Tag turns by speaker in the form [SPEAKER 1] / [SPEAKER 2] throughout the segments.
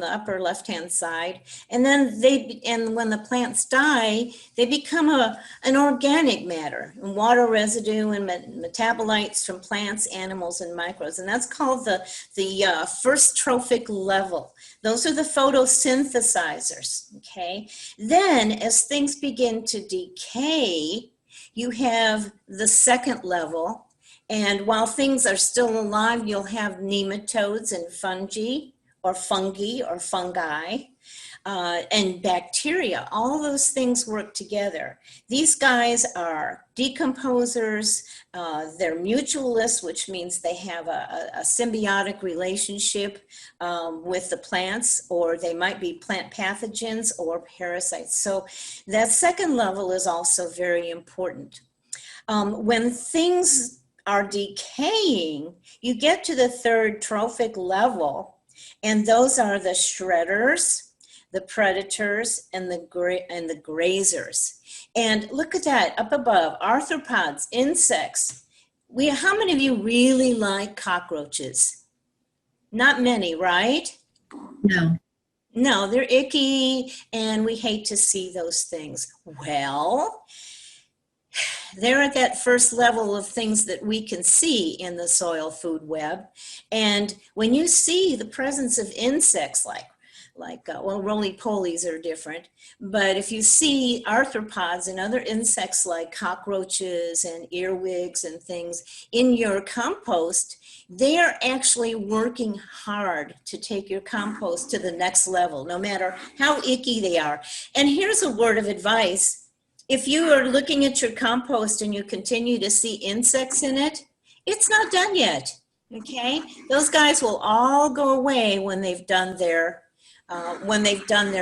[SPEAKER 1] the upper left-hand side. And then when the plants die, they become an organic matter, and water residue and metabolites from plants, animals, and microbes. And that's called the first trophic level. Those are the photosynthesizers, okay? Then as things begin to decay, you have the second level. And while things are still alive, you'll have nematodes and fungi, and bacteria. All those things work together. These guys are decomposers. They're mutualists, which means they have a symbiotic relationship with the plants, or they might be plant pathogens or parasites. So that second level is also very important. When things are decaying, you get to the third trophic level, and those are the shredders, the predators, and the grazers. And look at that up above, arthropods, insects. How many of you really like cockroaches? Not many, right?
[SPEAKER 2] No.
[SPEAKER 1] No, they're icky, and we hate to see those things. Well, they're at that first level of things that we can see in the soil food web. And when you see the presence of insects well, roly-polies are different, but if you see arthropods and other insects like cockroaches and earwigs and things in your compost, they are actually working hard to take your compost to the next level, no matter how icky they are. And here's a word of advice. If you are looking at your compost and you continue to see insects in it, it's not done yet, okay? Those guys will all go away when they've done their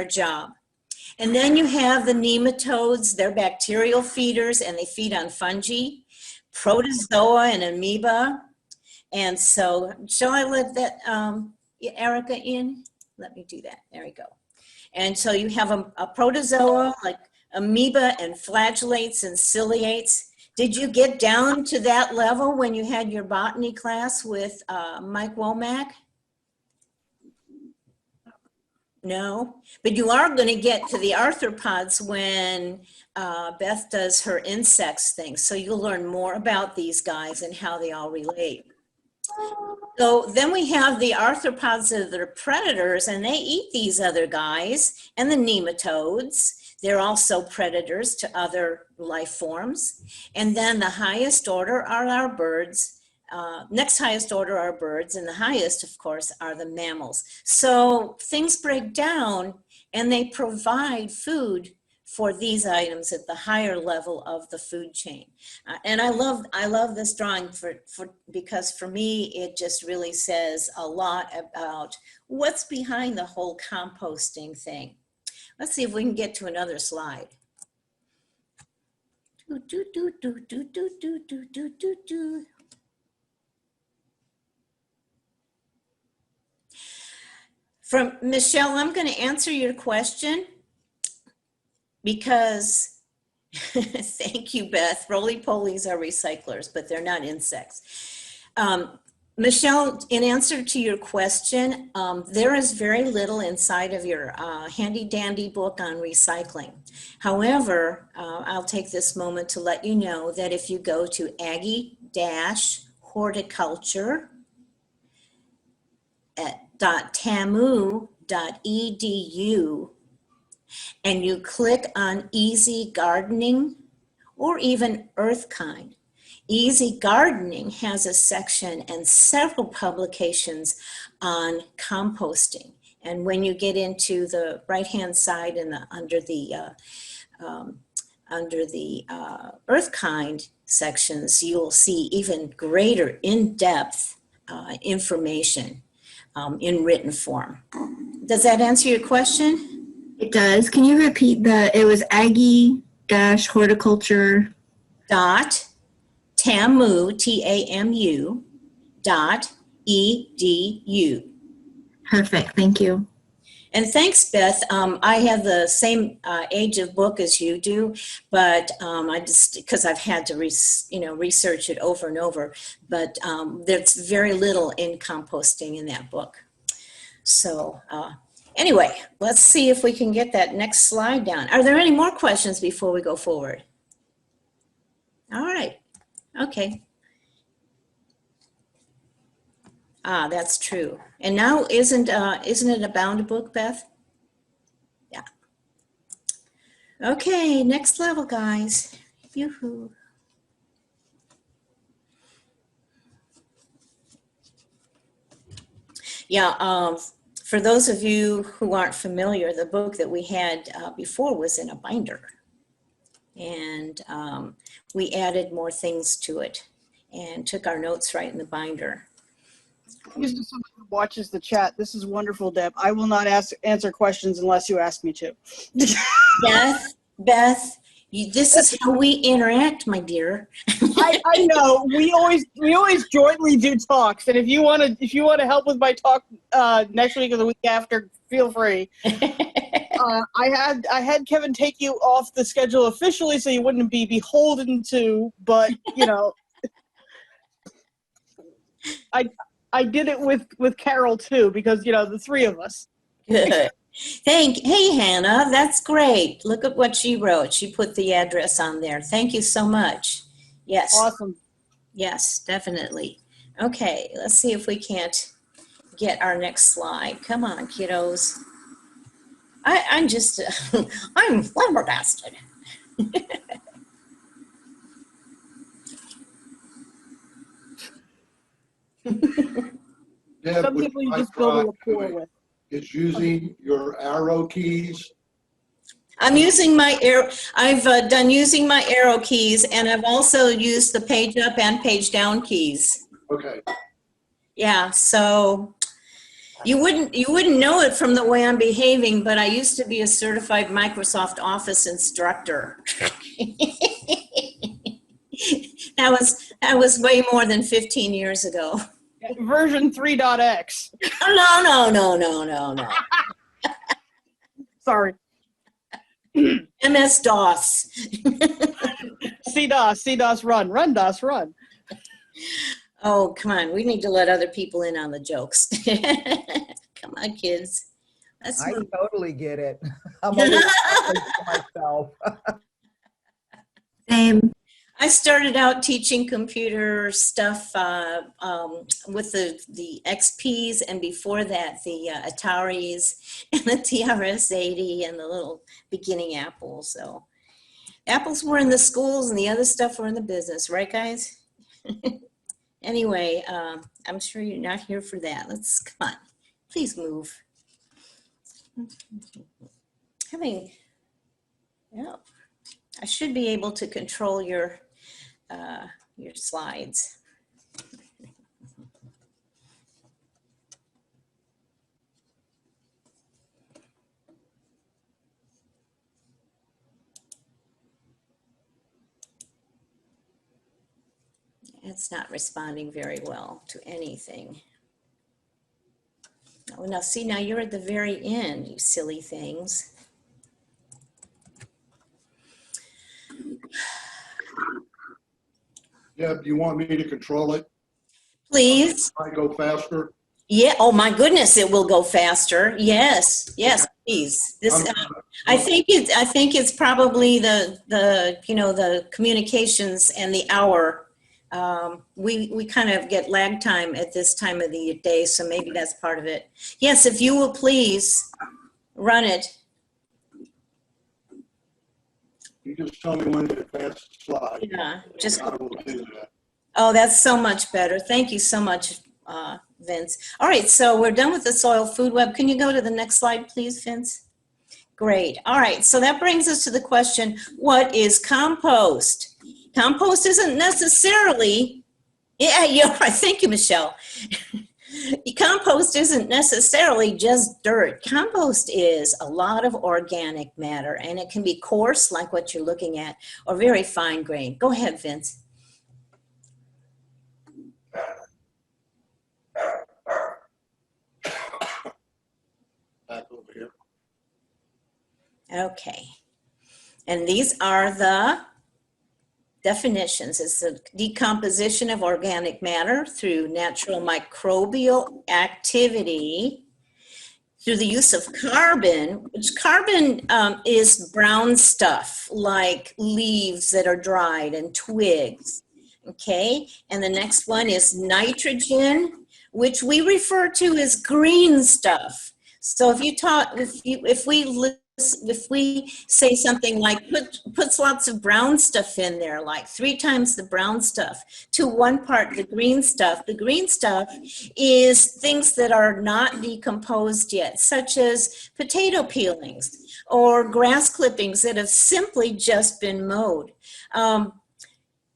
[SPEAKER 1] job. And then you have the nematodes. They're bacterial feeders, and they feed on fungi, protozoa, and amoeba. And so, shall I let that Erica in? Let me do that. There we go. And so you have a protozoa like amoeba and flagellates and ciliates. Did you get down to that level when you had your botany class with Mike Womack? No, but you are going to get to the arthropods when Beth does her insects thing. So you'll learn more about these guys and how they all relate. So then we have the arthropods that are predators, and they eat these other guys, and the nematodes. They're also predators to other life forms. And then the highest order are our birds. Next highest order are birds, and the highest, of course, are the mammals. So things break down, and they provide food for these items at the higher level of the food chain. And I love this drawing because for me, it just really says a lot about what's behind the whole composting thing. Let's see if we can get to another slide. From Michelle, I'm going to answer your question because, thank you, Beth, roly-polies are recyclers, but they're not insects. Michelle, in answer to your question, there is very little inside of your handy-dandy book on recycling. However, I'll take this moment to let you know that if you go to aggie-horticulture.tamu.edu and you click on Easy Gardening or even Earthkind, Easy Gardening has a section and several publications on composting. And when you get into the right-hand side and under the Earthkind sections, you'll see even greater in-depth information in written form. Does that answer your question?
[SPEAKER 2] It does. Can you repeat that? It was aggie-horticulture.
[SPEAKER 1] .tamu, T-A-M-U, .edu.
[SPEAKER 2] Perfect, thank you.
[SPEAKER 1] And thanks, Beth. I have the same age of book as you do, but I just, because I've had to research it over and over, but there's very little in composting in that book. So, Anyway, let's see if we can get that next slide down. Are there any more questions before we go forward? All right. Okay. Ah, that's true. And now isn't it a bound book, Beth? Yeah. Okay, next level, guys. Yoo-hoo. Yeah, for those of you who aren't familiar, the book that we had before was in a binder. And we added more things to it and took our notes right in the binder.
[SPEAKER 3] This is someone who watches the chat. This is wonderful, Deb. I will not answer questions unless you ask me to.
[SPEAKER 1] Beth, this is how we interact, my dear.
[SPEAKER 3] I know. We always jointly do talks, and if you want to help with my talk next week or the week after, feel free. I had Kevin take you off the schedule officially, so you wouldn't be beholden to. But you know, I did it with Carol too, because you know the three of us.
[SPEAKER 1] Good. Hey, Hannah, that's great. Look at what she wrote. She put the address on there. Thank you so much. Yes.
[SPEAKER 3] Awesome.
[SPEAKER 1] Yes, definitely. Okay, let's see if we can't get our next slide. Come on, kiddos. I'm just, I'm flabbergasted.
[SPEAKER 4] Deb,
[SPEAKER 3] Some
[SPEAKER 4] would
[SPEAKER 3] people you
[SPEAKER 4] like
[SPEAKER 3] just build a
[SPEAKER 4] to
[SPEAKER 3] rapport with.
[SPEAKER 4] is using your arrow keys.
[SPEAKER 1] I'm using my arrow. I've done using my arrow keys, and I've also used the page up and page down keys.
[SPEAKER 4] Okay.
[SPEAKER 1] Yeah, so you wouldn't know it from the way I'm behaving, but I used to be a certified Microsoft Office instructor. That was way more than 15 years ago.
[SPEAKER 3] Version 3.x.
[SPEAKER 1] No.
[SPEAKER 3] Sorry.
[SPEAKER 1] MS-DOS.
[SPEAKER 3] CDOS, run, DOS, run.
[SPEAKER 1] Oh, come on. We need to let other people in on the jokes. Come on, kids.
[SPEAKER 5] I totally get it. I'm always laughing to myself.
[SPEAKER 2] Same.
[SPEAKER 1] I started out teaching computer stuff with the XPs, and before that, the Ataris and the TRS-80 and the little beginning Apple. So apples were in the schools and the other stuff were in the business, right, guys? Anyway, I'm sure you're not here for that. Come on, please move. I should be able to control your slides. It's not responding very well to anything. Oh, now see, now you're at the very end, you silly things.
[SPEAKER 4] Deb, do you want me to control it?
[SPEAKER 1] Please.
[SPEAKER 4] I go faster.
[SPEAKER 1] Yeah. Oh my goodness, it will go faster. Yes, please. This. I think it's probably the communications and the hour. We kind of get lag time at this time of the day, so maybe that's part of it. Yes, if you will please run it.
[SPEAKER 4] You just tell me when to advance the slide.
[SPEAKER 1] Yeah, just.
[SPEAKER 4] I will do that.
[SPEAKER 1] Oh, that's so much better. Thank you so much, Vince. All right, so we're done with the soil food web. Can you go to the next slide, please, Vince? Great. All right, so that brings us to the question, what is compost? Compost isn't necessarily, thank you, Michelle. Compost isn't necessarily just dirt. Compost is a lot of organic matter, and it can be coarse, like what you're looking at, or very fine grain. Go ahead, Vince.
[SPEAKER 4] Back over here.
[SPEAKER 1] Okay. And these are the definitions. It's the decomposition of organic matter through natural microbial activity through the use of carbon, which carbon is brown stuff like leaves that are dried and twigs. Okay, and the next one is nitrogen, which we refer to as green stuff. So if we say something like puts lots of brown stuff in there, like 3 times the brown stuff to 1 part the green stuff is things that are not decomposed yet, such as potato peelings or grass clippings that have simply just been mowed.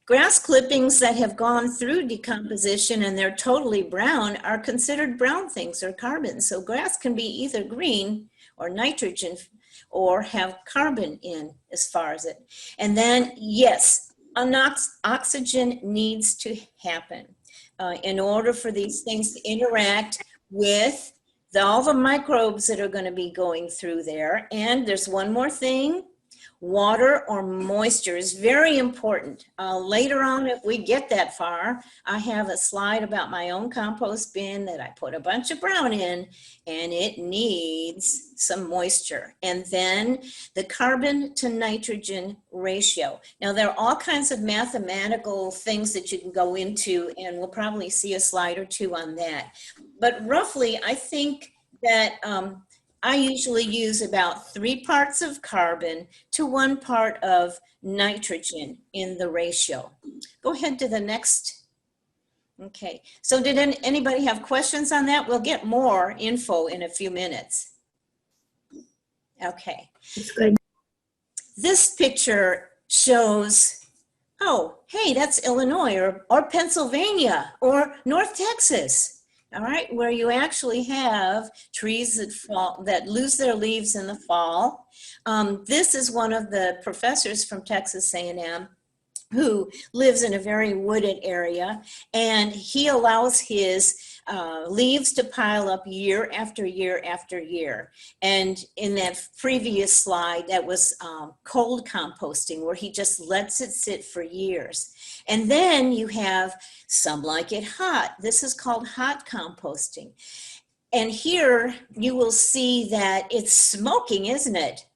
[SPEAKER 1] Grass clippings that have gone through decomposition and they're totally brown are considered brown things or carbon. So grass can be either green or nitrogen or have carbon in as far as it. And then, yes, oxygen needs to happen in order for these things to interact with all the microbes that are going to be going through there. And there's one more thing. Water or moisture is very important. Later on, if we get that far, I have a slide about my own compost bin that I put a bunch of brown in, and it needs some moisture. And then the carbon to nitrogen ratio. Now, there are all kinds of mathematical things that you can go into, and we'll probably see a slide or 2 on that. But roughly, I think that I usually use about 3 parts of carbon to 1 part of nitrogen in the ratio. Go ahead to the next. Okay, so did anybody have questions on that? We'll get more info in a few minutes. Okay.
[SPEAKER 2] That's good.
[SPEAKER 1] This picture shows, oh, hey, that's Illinois or Pennsylvania or North Texas. All right, where you actually have trees that lose their leaves in the fall. This is one of the professors from Texas A&M who lives in a very wooded area, and he allows his leaves to pile up year after year after year. And in that previous slide, that was cold composting, where he just lets it sit for years. And then you have some like it hot. This is called hot composting. And here you will see that it's smoking, isn't it?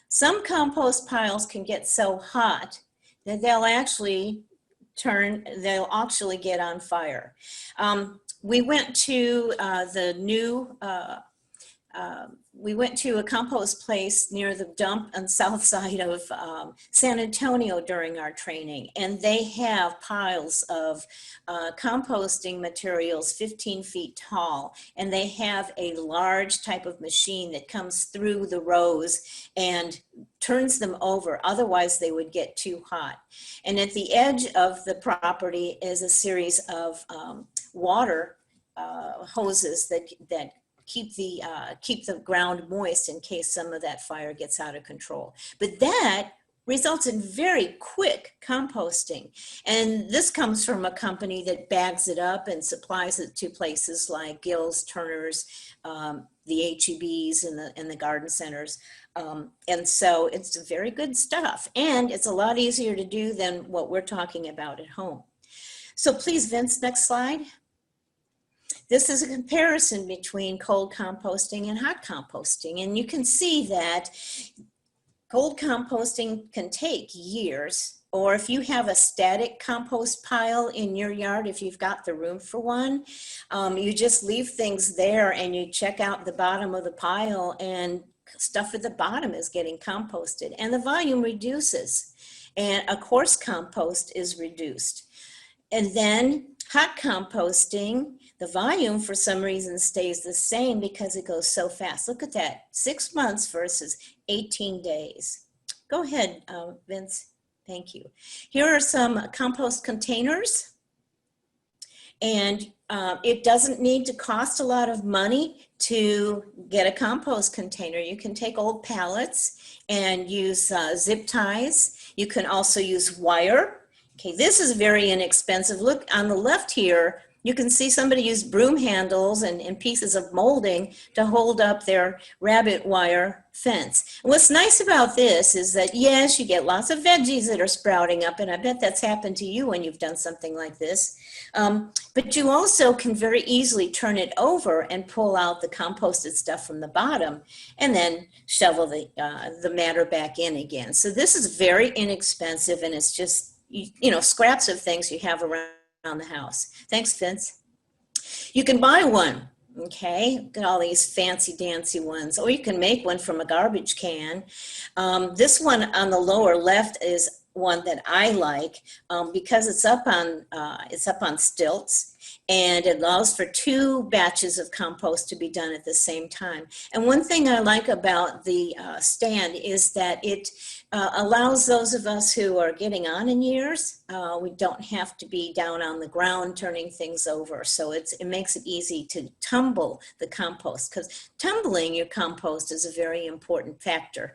[SPEAKER 1] Some compost piles can get so hot that they'll actually get on fire. We went to we went to a compost place near the dump on the south side of San Antonio during our training, and they have piles of composting materials 15 feet tall, and they have a large type of machine that comes through the rows and turns them over, otherwise they would get too hot. And at the edge of the property is a series of water hoses that keep the ground moist in case some of that fire gets out of control. But that results in very quick composting. And this comes from a company that bags it up and supplies it to places like Gill's, Turner's, the HEBs and the garden centers. And so it's very good stuff. And it's a lot easier to do than what we're talking about at home. So please, Vince, next slide. This is a comparison between cold composting and hot composting. And you can see that cold composting can take years, or if you have a static compost pile in your yard, if you've got the room for one, you just leave things there and you check out the bottom of the pile, and stuff at the bottom is getting composted and the volume reduces, and a coarse compost is reduced. And then hot composting, the volume for some reason stays the same because it goes so fast. Look at that, 6 months versus 18 days. Go ahead, Vince. Thank you. Here are some compost containers. And it doesn't need to cost a lot of money to get a compost container. You can take old pallets and use zip ties. You can also use wire. Okay, this is very inexpensive. Look on the left here You can see somebody use broom handles and pieces of molding to hold up their rabbit wire fence. And what's nice about this is that, yes, you get lots of veggies that are sprouting up, and I bet that's happened to you when you've done something like this. But you also can very easily turn it over and pull out the composted stuff from the bottom and then shovel the matter back in again. So this is very inexpensive, and it's just, you know, scraps of things you have around the house. Thanks, Vince. You can buy one, okay? Get all these fancy dancy ones, or you can make one from a garbage can. This one on the lower left is one that I like because it's up on stilts, and it allows for 2 batches of compost to be done at the same time. And one thing I like about the stand is that it allows those of us who are getting on in years, we don't have to be down on the ground turning things over. So it makes it easy to tumble the compost, because tumbling your compost is a very important factor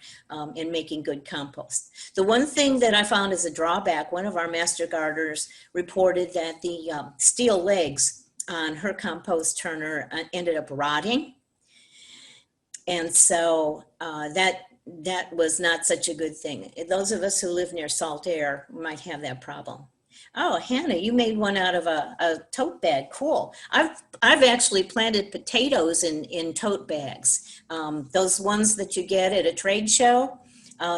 [SPEAKER 1] in making good compost. The one thing that I found as a drawback, one of our master gardeners reported that the steel legs on her compost turner ended up rotting. And so that was not such a good thing. Those of us who live near salt air might have that problem. Oh, Hannah, you made one out of a tote bag. Cool. I've actually planted potatoes in tote bags. Those ones that you get at a trade show,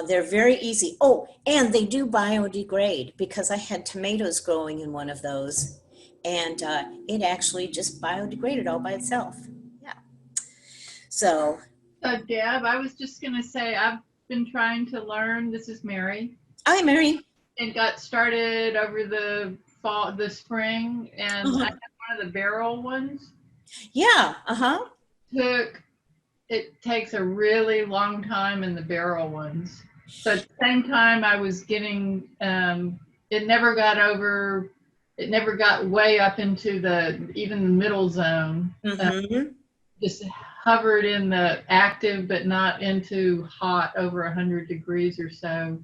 [SPEAKER 1] they're very easy. Oh, and they do biodegrade, because I had tomatoes growing in one of those, and it actually just biodegraded all by itself. Yeah. So.
[SPEAKER 6] Deb, I was just going to say, I've been trying to learn. This is Mary.
[SPEAKER 1] Hi, Mary.
[SPEAKER 6] And got started over the spring, and I had one of the barrel ones.
[SPEAKER 1] Yeah.
[SPEAKER 6] It takes a really long time in the barrel ones. So at the same time, I was getting, it never got way up into even the middle zone. Just hovered in the active, but not into hot over 100 degrees or so.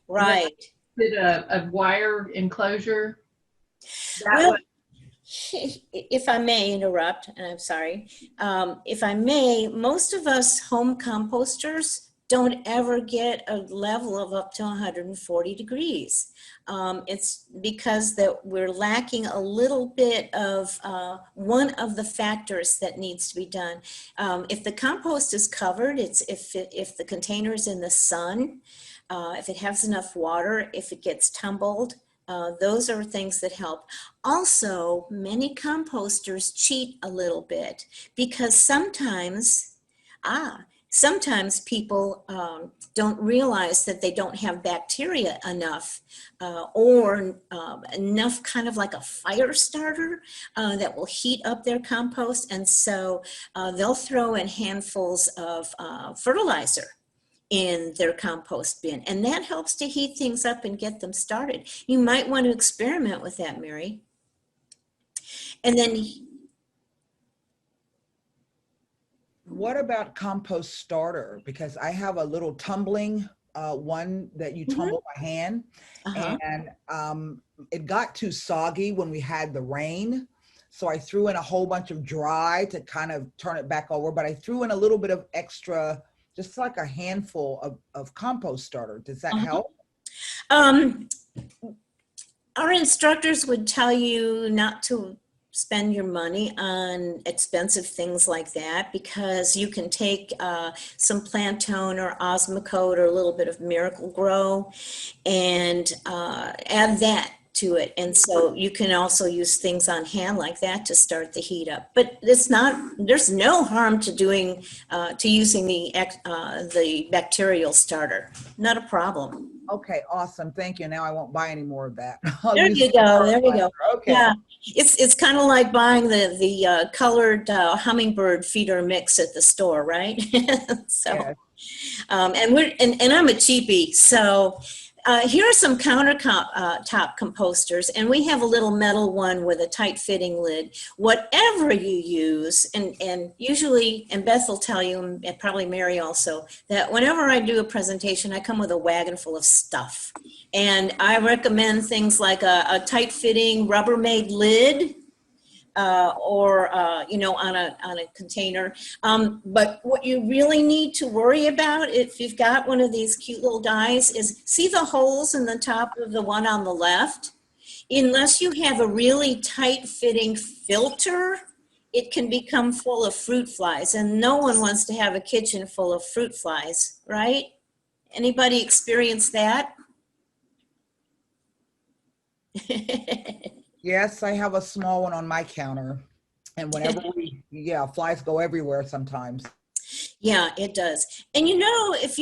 [SPEAKER 1] Right.
[SPEAKER 6] Did a wire enclosure.
[SPEAKER 1] Well, if I may interrupt, and I'm sorry, if I may, most of us home composters don't ever get a level of up to 140 degrees. It's because that we're lacking a little bit of one of the factors that needs to be done. If the compost is covered, if the container is in the sun, if it has enough water, if it gets tumbled, those are things that help. Also, many composters cheat a little bit, because sometimes people don't realize that they don't have bacteria enough or enough kind of like a fire starter that will heat up their compost. And so they'll throw in handfuls of fertilizer in their compost bin, and that helps to heat things up and get them started. You might want to experiment with that, Mary. And then
[SPEAKER 5] What about compost starter? Because I have a little tumbling one that you tumble by hand, and it got too soggy when we had the rain. So I threw in a whole bunch of dry to kind of turn it back over, but I threw in a little bit of extra, just like a handful of compost starter. Does that help?
[SPEAKER 1] Our instructors would tell you not to spend your money on expensive things like that, because you can take some Plantone or Osmocote or a little bit of Miracle Grow and add that to it. And so you can also use things on hand like that to start the heat up. But there's no harm to using the bacterial starter. Not a problem.
[SPEAKER 5] Okay, awesome. Thank you. Now I won't buy any more of that.
[SPEAKER 1] There you go. There we go.
[SPEAKER 5] Okay.
[SPEAKER 1] Yeah, it's kind of like buying the colored hummingbird feeder mix at the store, right? So,
[SPEAKER 5] Yes.
[SPEAKER 1] and I'm a cheapie, so. Here are some countertop composters, and we have a little metal one with a tight fitting lid. Whatever you use, and usually, and Beth will tell you, and probably Mary also, that whenever I do a presentation, I come with a wagon full of stuff. And I recommend things like a tight fitting Rubbermaid lid, or on a container. But what you really need to worry about if you've got one of these cute little guys is, see the holes in the top of the one on the left? Unless you have a really tight fitting filter, it can become full of fruit flies, and no one wants to have a kitchen full of fruit flies, right? Anybody experience that?
[SPEAKER 5] Yes, I have a small one on my counter. And whenever flies go everywhere sometimes.
[SPEAKER 1] Yeah, it does. And if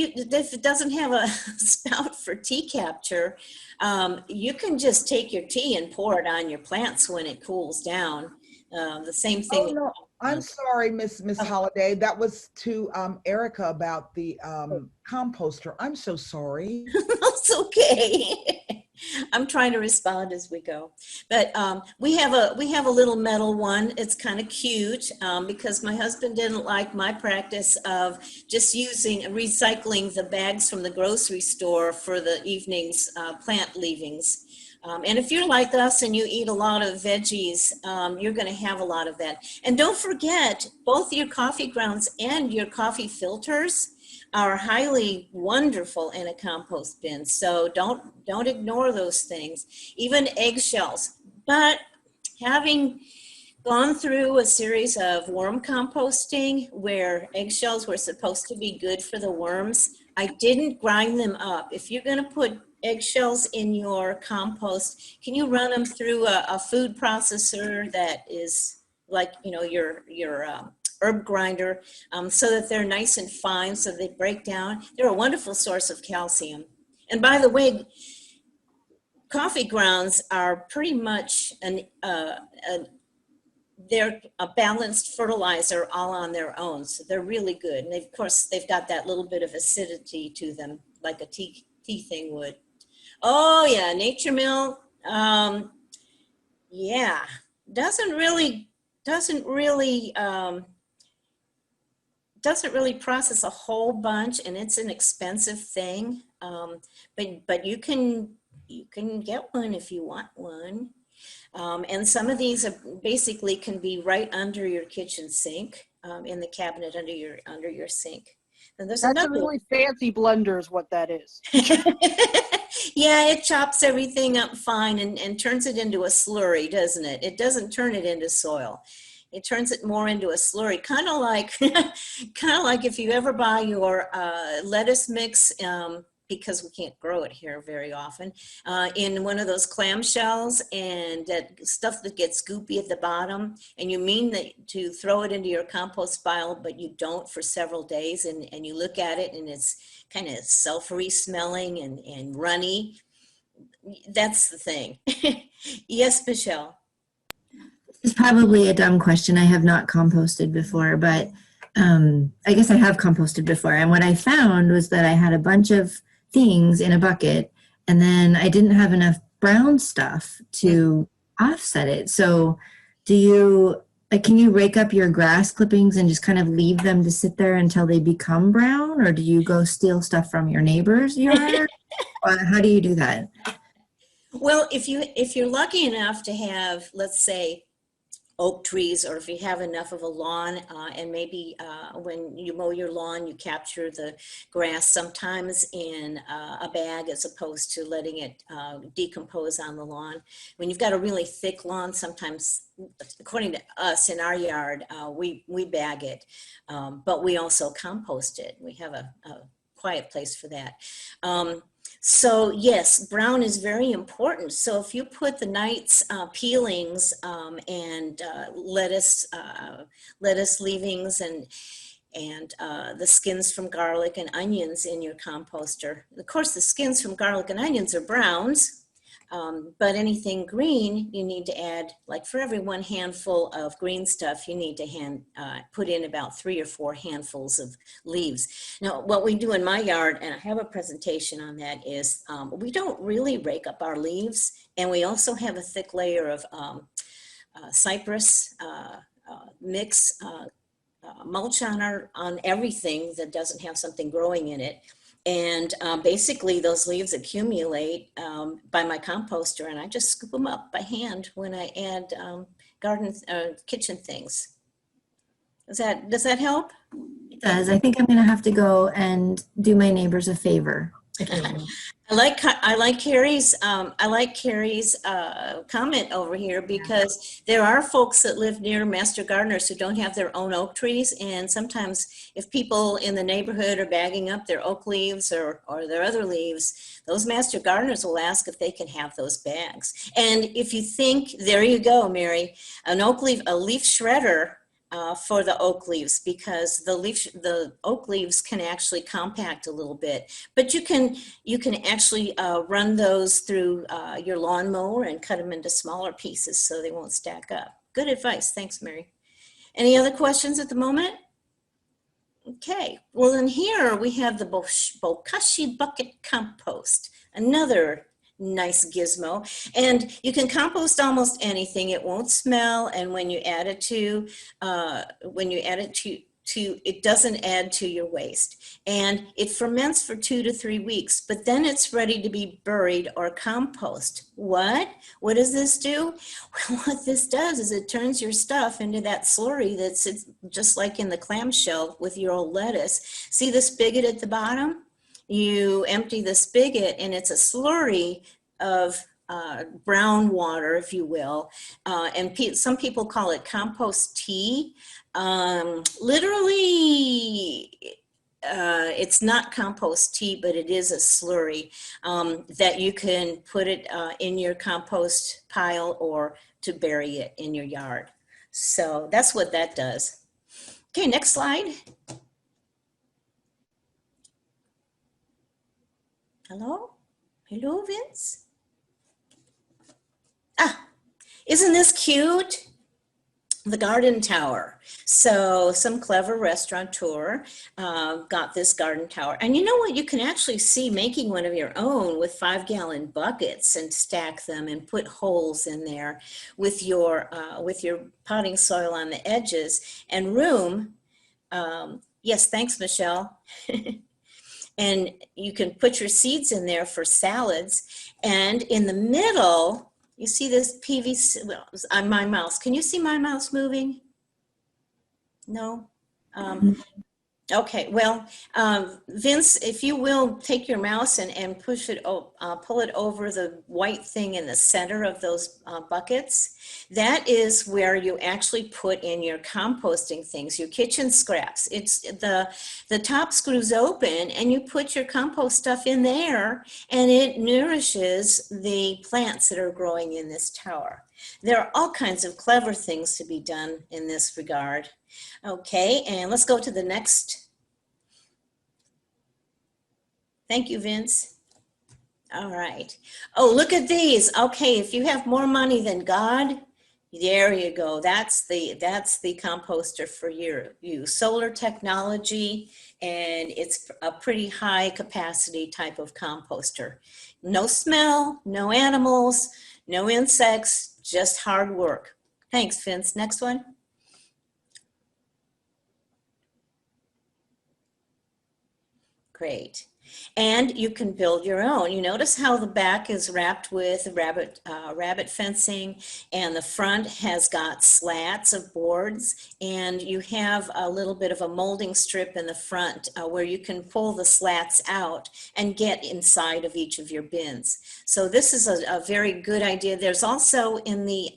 [SPEAKER 1] it doesn't have a spout for tea capture, you can just take your tea and pour it on your plants when it cools down. The same thing.
[SPEAKER 5] Oh, no, I'm sorry, Miss Holiday. That was to Erica about the composter. I'm so sorry.
[SPEAKER 1] It's okay. I'm trying to respond as we go, but we have a little metal one. It's kind of cute because my husband didn't like my practice of just recycling the bags from the grocery store for the evening's plant leavings. And if you're like us and you eat a lot of veggies, you're going to have a lot of that. And don't forget, both your coffee grounds and your coffee filters are highly wonderful in a compost bin. So don't ignore those things, even eggshells. But having gone through a series of worm composting where eggshells were supposed to be good for the worms, I didn't grind them up. If you're going to put eggshells in your compost, can you run them through a food processor that is like your herb grinder, so that they're nice and fine, so they break down? They're a wonderful source of calcium. And by the way, coffee grounds are pretty much they're a balanced fertilizer all on their own, so they're really good. And of course, they've got that little bit of acidity to them, like a tea thing would. Oh yeah, Nature Mill. Yeah, doesn't really process a whole bunch, and it's an expensive thing. But you can get one if you want one. And some of these are basically can be right under your kitchen sink, in the cabinet under your sink. And there's
[SPEAKER 3] That's a really fancy blender is what that is.
[SPEAKER 1] Yeah, it chops everything up fine and turns it into a slurry, doesn't it? It doesn't turn it into soil. It turns it more into a slurry, kind of like if you ever buy your lettuce mix, because we can't grow it here very often, in one of those clamshells, and that stuff that gets goopy at the bottom, and you mean that to throw it into your compost pile, but you don't for several days, and you look at it and it's kind of sulfury smelling and runny. That's the thing. Yes, Michelle.
[SPEAKER 2] It's probably a dumb question. I have not composted before, but I guess I have composted before. And what I found was that I had a bunch of things in a bucket, and then I didn't have enough brown stuff to offset it. So can you rake up your grass clippings and just kind of leave them to sit there until they become brown? Or do you go steal stuff from your neighbor's yard? Or how do you do that?
[SPEAKER 1] Well, if you're lucky enough to have, let's say, oak trees, or if you have enough of a lawn, and maybe when you mow your lawn, you capture the grass sometimes in a bag as opposed to letting it decompose on the lawn. When you've got a really thick lawn, sometimes, according to us in our yard, we bag it, but we also compost it. We have a quiet place for that. So yes, brown is very important. So if you put the night's peelings and lettuce leavings and the skins from garlic and onions in your composter, of course the skins from garlic and onions are browns, but anything green you need to add, like for every 1 handful of green stuff, you need to put in about 3 or 4 handfuls of leaves. Now, what we do in my yard, and I have a presentation on that, is we don't really rake up our leaves, and we also have a thick layer of cypress mix mulch on everything that doesn't have something growing in it. And basically those leaves accumulate by my composter, and I just scoop them up by hand when I add garden, kitchen things. Does that help?
[SPEAKER 2] It does. I think I'm going to have to go and do my neighbors a favor.
[SPEAKER 1] I like Carrie's comment over here, because there are folks that live near master gardeners who don't have their own oak trees, and sometimes if people in the neighborhood are bagging up their oak leaves or their other leaves, those master gardeners will ask if they can have those bags. And if you think, there you go, Mary, a leaf shredder for the oak leaves, because the oak leaves can actually compact a little bit, but you can actually run those through your lawnmower and cut them into smaller pieces so they won't stack up. Good advice. Thanks, Mary. Any other questions at the moment? Okay, well, in here we have the Bokashi bucket compost, another nice gizmo, and you can compost almost anything. It won't smell, and when you add it to it doesn't add to your waste, and it ferments for 2 to 3 weeks, but then it's ready to be buried or compost. What does this do? Well, what this does is it turns your stuff into that slurry that sits just like in the clamshell with your old lettuce. See the spigot at the bottom? You empty the spigot and it's a slurry of brown water, if you will, and some people call it compost tea. Literally, it's not compost tea, but it is a slurry that you can put it in your compost pile or to bury it in your yard. So that's what that does. Okay, next slide. Hello? Hello, Vince? Ah, isn't this cute? The garden tower. So some clever restaurateur got this garden tower. And you know what? You can actually see making one of your own with 5-gallon buckets and stack them and put holes in there with your potting soil on the edges and room. Yes, thanks, Michelle. And you can put your seeds in there for salads. And in the middle, you see this PVC, well, on my mouse. Can you see my mouse moving? No? Okay, well, Vince, if you will take your mouse and push it, pull it over the white thing in the center of those buckets, that is where you actually put in your composting things, your kitchen scraps. It's the top screws open and you put your compost stuff in there and it nourishes the plants that are growing in this tower. There are all kinds of clever things to be done in this regard. Okay, and let's go to the next. Thank you, Vince. All right. Oh, look at these. Okay, if you have more money than God, there you go. That's the composter for you. Solar technology, and it's a pretty high capacity type of composter. No smell, no animals, no insects, just hard work. Thanks, Vince. Next one. Great. And you can build your own. You notice how the back is wrapped with rabbit fencing, and the front has got slats of boards, and you have a little bit of a molding strip in the front where you can pull the slats out and get inside of each of your bins. So this is a very good idea. There's also in the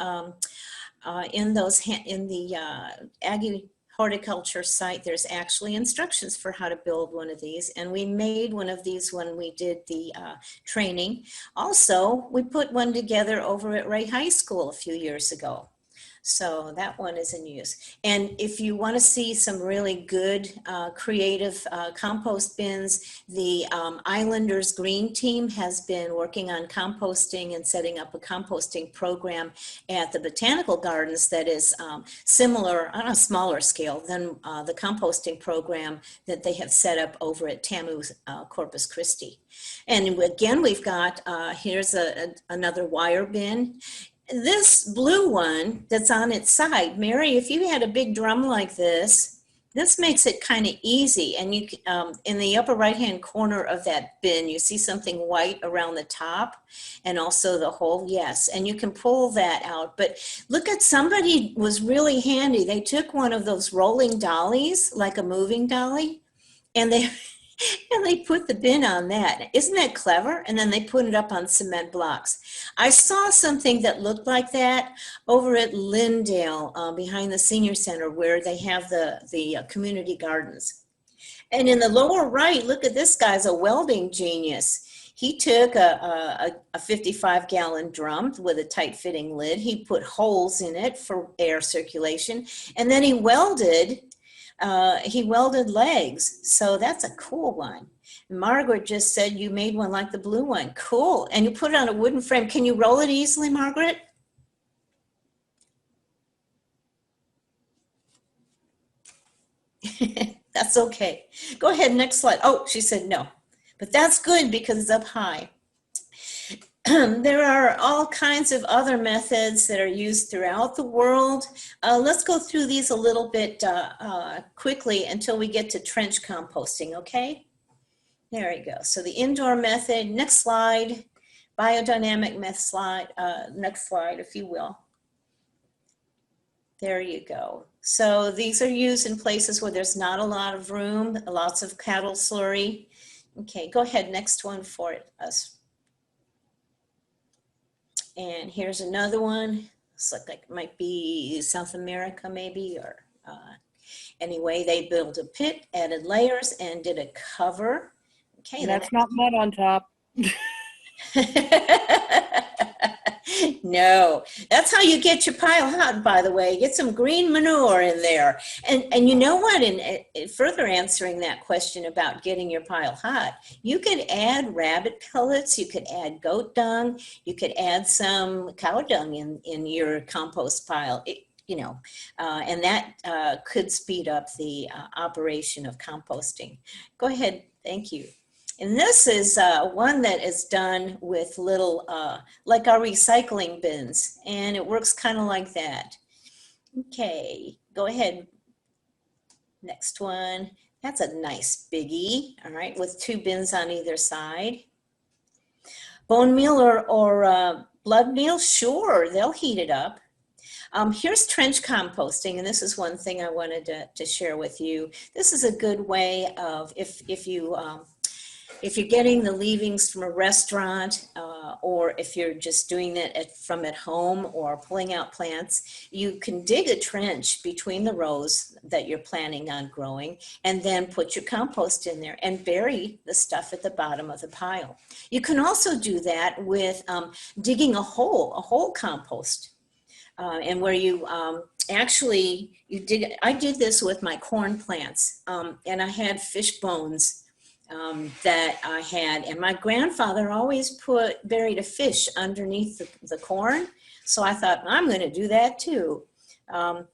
[SPEAKER 1] Aggie horticulture site, there's actually instructions for how to build one of these, and we made one of these when we did the training. Also, we put one together over at Ray High School a few years ago. So that one is in use. And if you want to see some really good creative compost bins, the Islanders Green Team has been working on composting and setting up a composting program at the Botanical Gardens that is similar on a smaller scale than the composting program that they have set up over at TAMU Corpus Christi. And again, we've got, here's another wire bin. This blue one that's on its side, Mary, if you had a big drum like this This makes it kind of easy, and you in the upper right-hand corner of that bin, you see something white around the top, and also the hole, yes, and you can pull that out. But look at, somebody was really handy. They took one of those rolling dollies, like a moving dolly, and they and they put the bin on that. Isn't that clever? And then they put it up on cement blocks. I saw something that looked like that over at Lindale, behind the senior center, where they have the community gardens. And in the lower right, look at this guy's a welding genius. He took a 55-gallon drum with a tight-fitting lid. He put holes in it for air circulation, and then he welded legs. So that's a cool one. Margaret just said you made one like the blue one. Cool. And you put it on a wooden frame. Can you roll it easily, Margaret? That's okay. Go ahead, next slide. Oh, she said no. But that's good because it's up high. There are all kinds of other methods that are used throughout the world. Let's go through these a little bit quickly until we get to trench composting, okay? There you go. So the indoor method, next slide, biodynamic method slide, next slide, if you will. There you go. So these are used in places where there's not a lot of room, lots of cattle slurry. Okay, go ahead, next one for us. And here's another one. It's like it might be South America maybe, or anyway, they built a pit, added layers, and did a cover. Okay,
[SPEAKER 3] That's not mud on top.
[SPEAKER 1] No, that's how you get your pile hot, by the way. Get some green manure in there. And you know what, in further answering that question about getting your pile hot, you could add rabbit pellets, you could add goat dung, you could add some cow dung in your compost pile. And that could speed up the operation of composting. Go ahead, thank you. And this is one that is done with little, like our recycling bins, and it works kind of like that. Okay, go ahead. Next one. That's a nice biggie, all right, with 2 bins on either side. Bone meal or blood meal, sure, they'll heat it up. Here's trench composting, and this is one thing I wanted to share with you. This is a good way of, if you're getting the leavings from a restaurant, or if you're just doing it from at home or pulling out plants, you can dig a trench between the rows that you're planning on growing, and then put your compost in there and bury the stuff at the bottom of the pile. You can also do that with digging a hole compost, and where you I did this with my corn plants, and I had fish bones that I had, and my grandfather always buried a fish underneath the corn, so I thought I'm going to do that too, and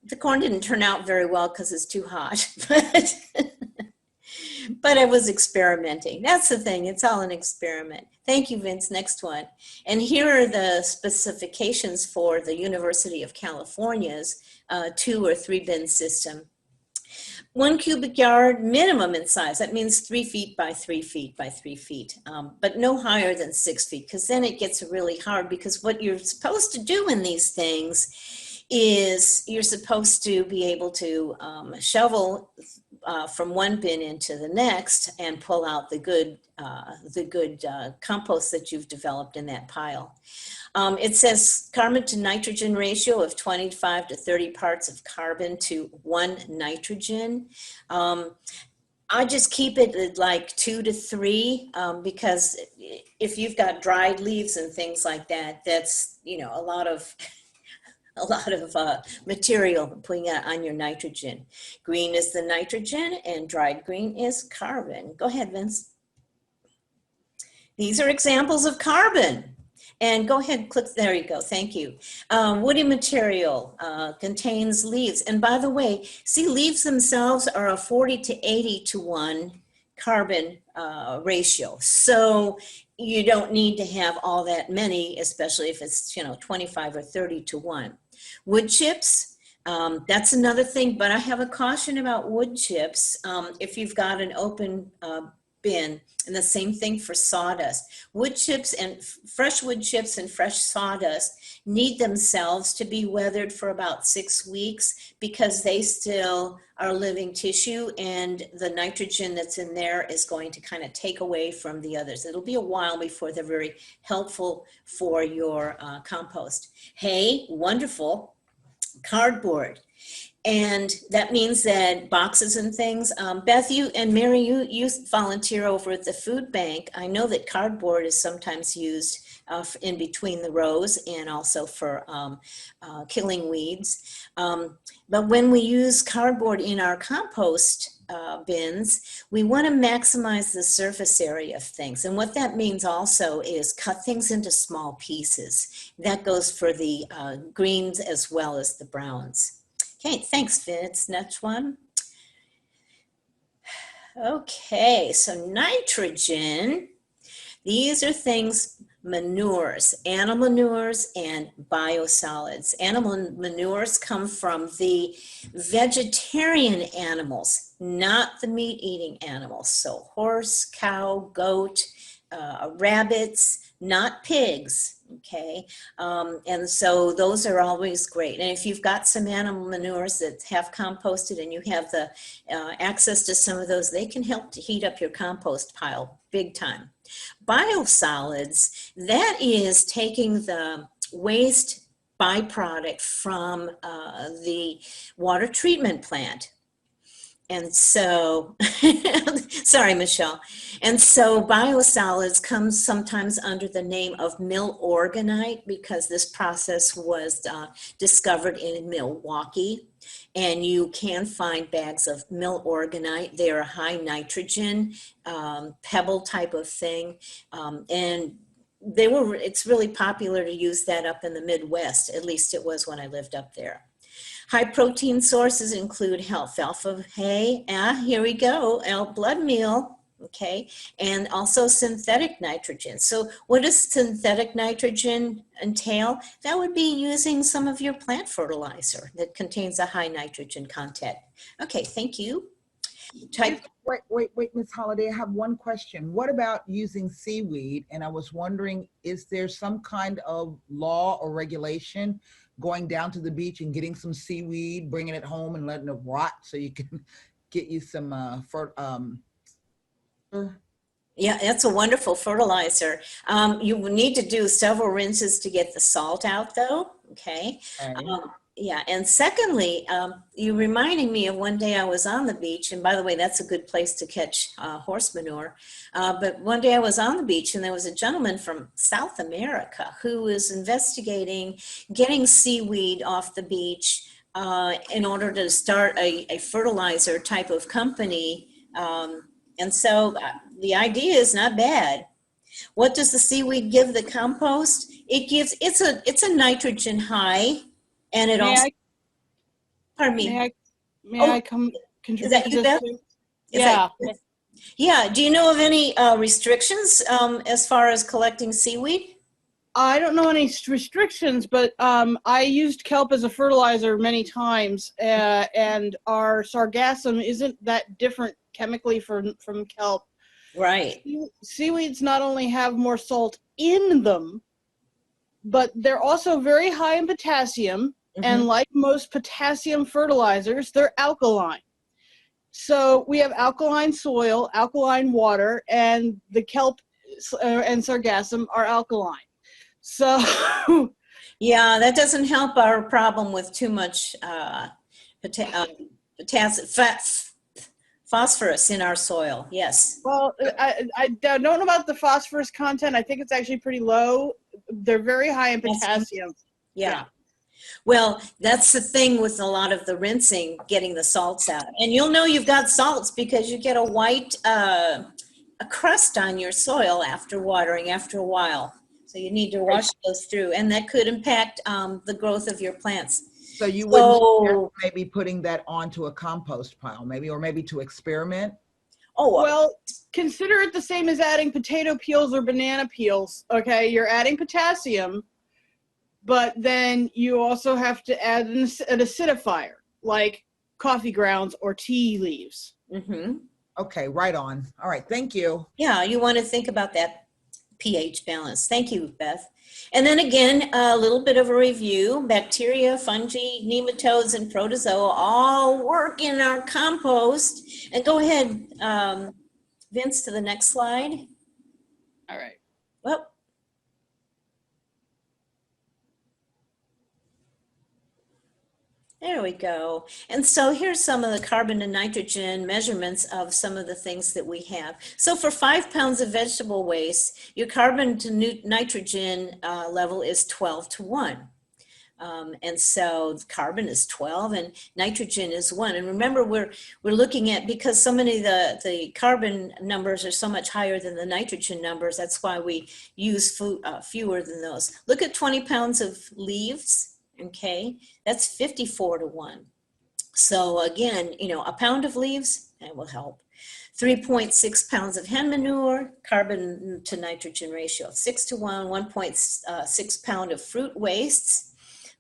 [SPEAKER 1] the corn didn't turn out very well because it's too hot, but I was experimenting. That's the thing, it's all an experiment. Thank you, Vince. Next one. And here are the specifications for the University of California's 2 or 3 bin system. 1 cubic yard minimum in size. That means 3 feet by 3 feet by 3 feet, but no higher than 6 feet, because then it gets really hard, because what you're supposed to do in these things is you're supposed to be able to shovel from one bin into the next and pull out the good compost that you've developed in that pile. It says carbon to nitrogen ratio of 25 to 30 parts of carbon to 1 nitrogen. I just keep it at like 2 to 3 because if you've got dried leaves and things like that, that's, a lot of material putting on your nitrogen. Green is the nitrogen and dried green is carbon. Go ahead, Vince. These are examples of carbon. And go ahead, click, there you go, thank you. Woody material contains leaves. And by the way, see, leaves themselves are a 40 to 80 to 1 carbon ratio. So you don't need to have all that many, especially if it's, 25 or 30 to 1. Wood chips, That's another thing, but I have a caution about wood chips. If you've got an open bin, and the same thing for sawdust. Wood chips and fresh wood chips and fresh sawdust need themselves to be weathered for about 6 weeks because they still are living tissue, and the nitrogen that's in there is going to kind of take away from the others. It'll be a while before they're very helpful for your compost. Hay, wonderful. Cardboard. And that means that boxes and things, Beth, you and Mary, you volunteer over at the food bank. I know that cardboard is sometimes used in between the rows and also for killing weeds. But when we use cardboard in our compost bins, we want to maximize the surface area of things. And what that means also is cut things into small pieces. That goes for the greens as well as the browns. Okay, thanks, Vince. Next one. Okay, so nitrogen, these are things, manures, animal manures and biosolids. Animal manures come from the vegetarian animals, not the meat-eating animals. So horse, cow, goat, rabbits, not pigs. Okay, and so those are always great. And if you've got some animal manures that have composted and you have the access to some of those, they can help to heat up your compost pile big time. Biosolids, that is taking the waste byproduct from the water treatment plant. And so, sorry, Michelle. And so biosolids comes sometimes under the name of mill-organite because this process was discovered in Milwaukee. And you can find bags of mill-organite. They are high nitrogen, pebble type of thing. And it's really popular to use that up in the Midwest. At least it was when I lived up there. High protein sources include alfalfa hay, here we go, blood meal, okay, and also synthetic nitrogen. So what does synthetic nitrogen entail? That would be using some of your plant fertilizer that contains a high nitrogen content. Okay, thank you.
[SPEAKER 5] Wait, Ms. Holiday, I have one question. What about using seaweed? And I was wondering, is there some kind of law or regulation going down to the beach and getting some seaweed, bringing it home and letting it rot so you can get you some
[SPEAKER 1] Yeah, that's a wonderful fertilizer. You need to do several rinses to get the salt out though, okay? Yeah, and secondly, you reminding me of one day I was on the beach, and by the way, that's a good place to catch horse manure. But one day I was on the beach and there was a gentleman from South America who was investigating getting seaweed off the beach in order to start a fertilizer type of company. And so the idea is not bad. What does the seaweed give the compost? It's a nitrogen high. And it also, pardon me.
[SPEAKER 3] May I contribute
[SPEAKER 1] is that you,
[SPEAKER 3] to
[SPEAKER 1] Beth?
[SPEAKER 3] this?
[SPEAKER 1] Yeah. Yeah. Do you know of any restrictions as far as collecting seaweed?
[SPEAKER 3] I don't know any restrictions, but I used kelp as a fertilizer many times, and our sargassum isn't that different chemically from kelp.
[SPEAKER 1] Right.
[SPEAKER 3] Seaweeds not only have more salt in them, but they're also very high in potassium, and like most potassium fertilizers, they're alkaline. So we have alkaline soil, alkaline water, and the kelp and sargassum are alkaline. So
[SPEAKER 1] yeah, that doesn't help our problem with too much phosphorus in our soil. Yes.
[SPEAKER 3] Well, I don't know about the phosphorus content. I think it's actually pretty low. They're very high in potassium.
[SPEAKER 1] Yeah. Well, that's the thing with a lot of the rinsing, getting the salts out. And you'll know you've got salts because you get a white a crust on your soil after watering after a while. So you need to wash those through, and that could impact the growth of your plants.
[SPEAKER 5] So you wouldn't maybe putting that onto a compost pile, maybe, or maybe to experiment?
[SPEAKER 3] Oh, well, consider it the same as adding potato peels or banana peels. Okay, you're adding potassium, but then you also have to add an acidifier, like coffee grounds or tea leaves.
[SPEAKER 1] Mm-hmm.
[SPEAKER 5] Okay, right on. All right, thank you.
[SPEAKER 1] Yeah, you want to think about that pH balance. Thank you, Beth. And then again, a little bit of a review. Bacteria, fungi, nematodes, and protozoa all work in our compost. And go ahead, Vince, to the next slide.
[SPEAKER 3] All right.
[SPEAKER 1] Well, there we go. And so here's some of the carbon and nitrogen measurements of some of the things that we have. So for 5 pounds of vegetable waste, your carbon to nitrogen level is 12 to 1. And so carbon is 12 and nitrogen is 1. And remember, we're looking at, because so many of the carbon numbers are so much higher than the nitrogen numbers, that's why we use fewer than those. Look at 20 pounds of leaves. Okay, that's 54 to 1. So again, you know, a pound of leaves, that will help. 3.6 pounds of hen manure, carbon to nitrogen ratio of 6 to 1, 1.6 pound of fruit wastes,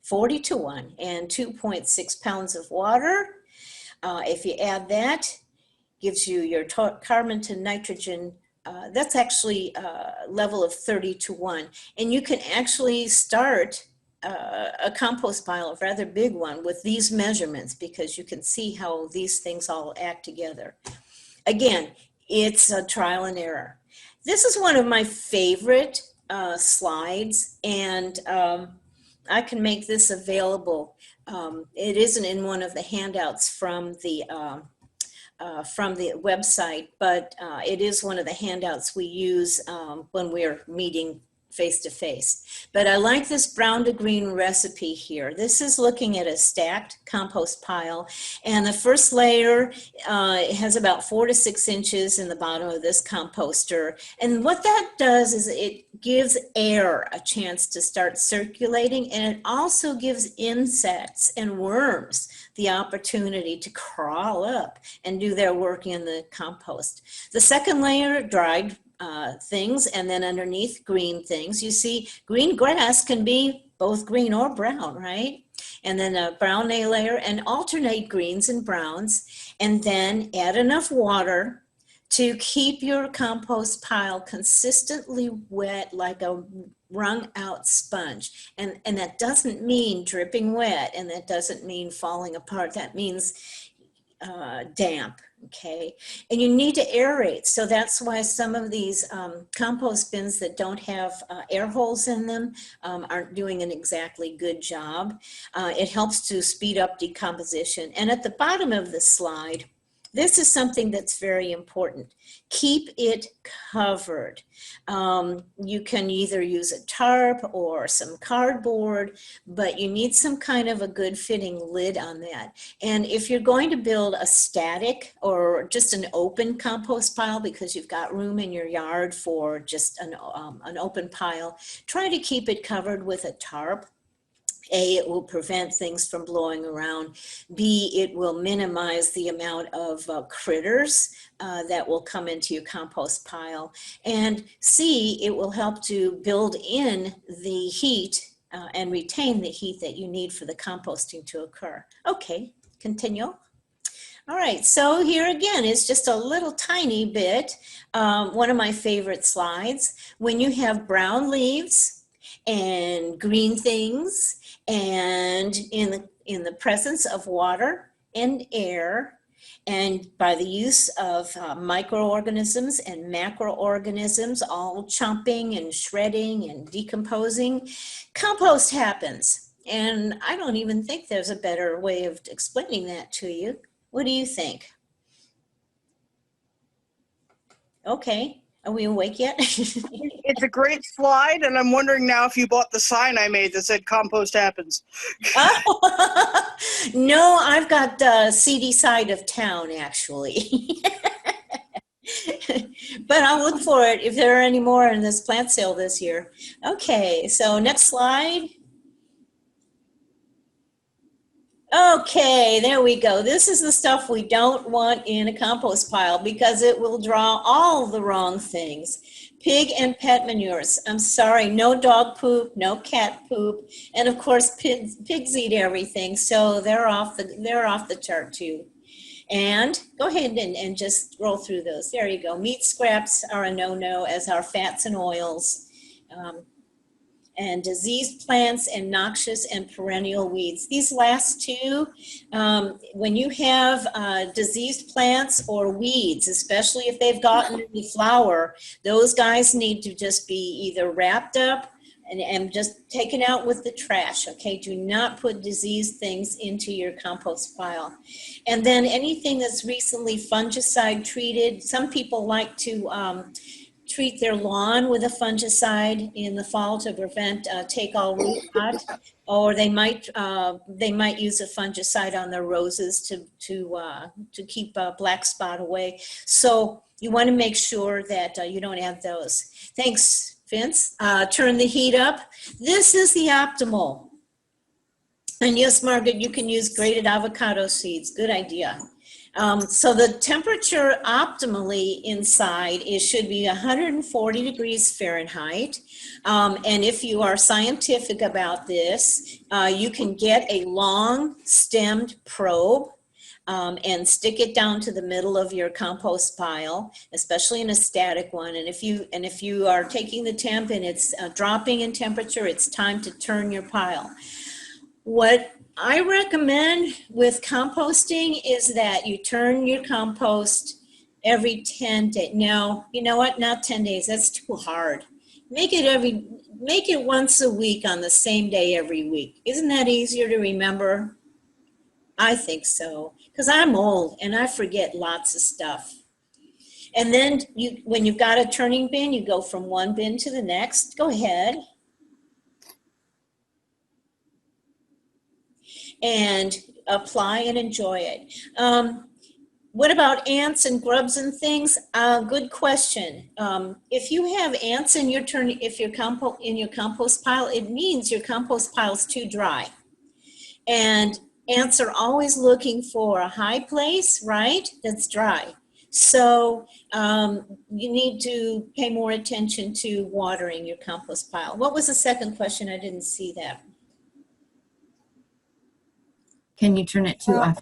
[SPEAKER 1] 40 to 1, and 2.6 pounds of water. If you add that, gives you your carbon to nitrogen, that's actually a level of 30 to 1. And you can actually start a compost pile, a rather big one, with these measurements, because you can see how these things all act together. Again, it's a trial and error. This is one of my favorite slides, and I can make this available. It isn't in one of the handouts from the website, but it is one of the handouts we use when we're meeting face-to-face. But I like this brown to green recipe here. This is looking at a stacked compost pile, and the first layer has about 4 to 6 inches in the bottom of this composter. And what that does is it gives air a chance to start circulating, and it also gives insects and worms the opportunity to crawl up and do their work in the compost. The second layer, dried things, and then underneath, green things. You see, green grass can be both green or brown, right? And then a brown A layer, and alternate greens and browns, and then add enough water to keep your compost pile consistently wet, like a wrung out sponge. And that doesn't mean dripping wet, and that doesn't mean falling apart. That means damp. Okay, and you need to aerate. So that's why some of these compost bins that don't have air holes in them aren't doing an exactly good job. It helps to speed up decomposition. And at the bottom of the slide, this is something that's very important. Keep it covered. You can either use a tarp or some cardboard, but you need some kind of a good fitting lid on that. And if you're going to build a static or just an open compost pile, because you've got room in your yard for just an open pile, try to keep it covered with a tarp. A, it will prevent things from blowing around. B, it will minimize the amount of critters that will come into your compost pile. And C, it will help to build in the heat and retain the heat that you need for the composting to occur. Okay, continue. All right, so here again is just a little tiny bit, one of my favorite slides. When you have brown leaves and green things, and in the presence of water and air, and by the use of microorganisms and macroorganisms all chomping and shredding and decomposing, compost happens. And I don't even think there's a better way of explaining that to you. What do you think? Okay. Are we awake yet?
[SPEAKER 3] It's a great slide, and I'm wondering now if you bought the sign I made that said "Compost Happens."
[SPEAKER 1] Oh, no, I've got the seedy side of town, actually. But I'll look for it if there are any more in this plant sale this year. Okay, so next slide. Okay, there we go. This is the stuff we don't want in a compost pile because it will draw all the wrong things. Pig and pet manures. I'm sorry, no dog poop, no cat poop, and of course pigs eat everything, so they're off the chart too. And go ahead and just roll through those. There you go. Meat scraps are a no-no, as are fats and oils. And diseased plants and noxious and perennial weeds. These last two, when you have diseased plants or weeds, especially if they've gotten any flower, those guys need to just be either wrapped up and just taken out with the trash, okay? Do not put diseased things into your compost pile. And then anything that's recently fungicide treated, some people like to treat their lawn with a fungicide in the fall to prevent take all root rot, or they might use a fungicide on their roses to keep a black spot away. So you want to make sure that you don't add those. Thanks, Vince. Turn the heat up. This is the optimal. And yes, Margaret, you can use grated avocado seeds. Good idea. So the temperature optimally inside should be 140 degrees Fahrenheit. And if you are scientific about this, you can get a long stemmed probe and stick it down to the middle of your compost pile, especially in a static one. And if you are taking the temp and it's dropping in temperature, it's time to turn your pile. What I recommend with composting is that you turn your compost every 10 days. No, you know what? Not 10 days. That's too hard. Make it once a week on the same day every week. Isn't that easier to remember? I think so, because I'm old and I forget lots of stuff. And then when you've got a turning bin, you go from one bin to the next. Go ahead. And apply and enjoy it. What about ants and grubs and things? Good question. If you have ants in your compost pile, it means your compost pile is too dry. And ants are always looking for a high place, right? That's dry. So you need to pay more attention to watering your compost pile. What was the second question? I didn't see that.
[SPEAKER 2] Can you turn it too off?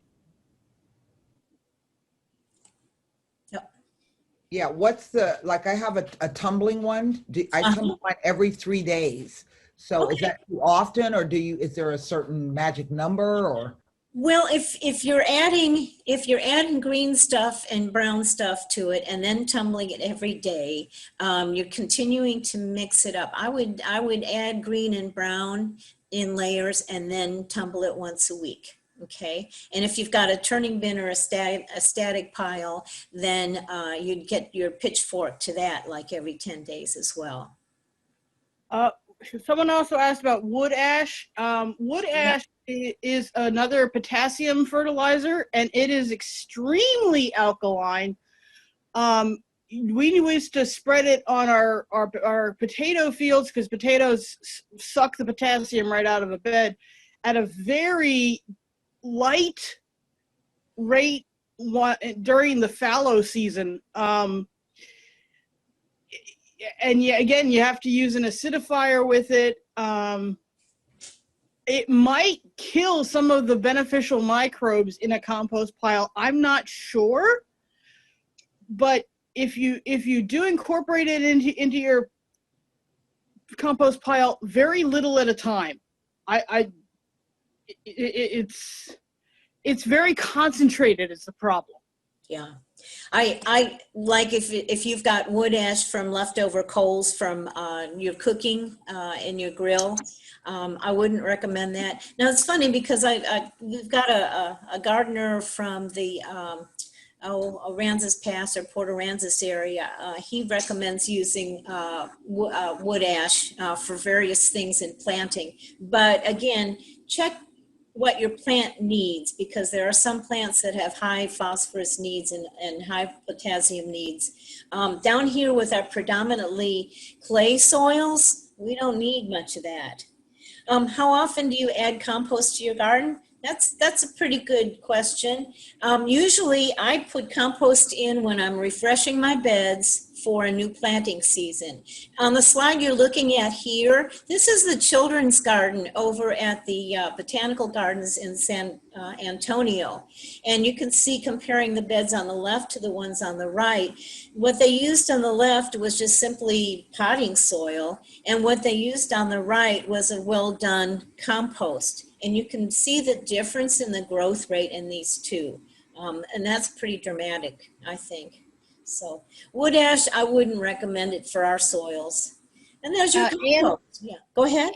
[SPEAKER 5] Yeah, what's the, like I have a tumbling one. I tumble mine every 3 days. So is that too often, or is there a certain magic number, or?
[SPEAKER 1] Well, if you're adding green stuff and brown stuff to it and then tumbling it every day, you're continuing to mix it up. I would add green and brown in layers and then tumble it once a week. Okay, and if you've got a turning bin or a static pile, then you'd get your pitchfork to that like every 10 days as well.
[SPEAKER 3] Someone also asked about wood ash. Wood ash is another potassium fertilizer, and it is extremely alkaline. We used to spread it on our potato fields because potatoes suck the potassium right out of a bed at a very light rate during the fallow season. And again, you have to use an acidifier with it. It might kill some of the beneficial microbes in a compost pile. I'm not sure, but if you do incorporate it into your compost pile, very little at a time. It's very concentrated is the problem.
[SPEAKER 1] Yeah. I like if you've got wood ash from leftover coals from your cooking in your grill, I wouldn't recommend that. Now it's funny because we've got a gardener from the Aransas Pass or Port Aransas area. He recommends using wood ash for various things in planting. But again, check what your plant needs, because there are some plants that have high phosphorus needs and high potassium needs. Down here with our predominantly clay soils, we don't need much of that. How often do you add compost to your garden? That's a pretty good question. Usually I put compost in when I'm refreshing my beds for a new planting season. On the slide you're looking at here, this is the children's garden over at the Botanical Gardens in San Antonio. And you can see comparing the beds on the left to the ones on the right. What they used on the left was just simply potting soil, and what they used on the right was a well-done compost. And you can see the difference in the growth rate in these two. And that's pretty dramatic, I think. So wood ash, I wouldn't recommend it for our soils. And there's your compost. Yeah, go ahead.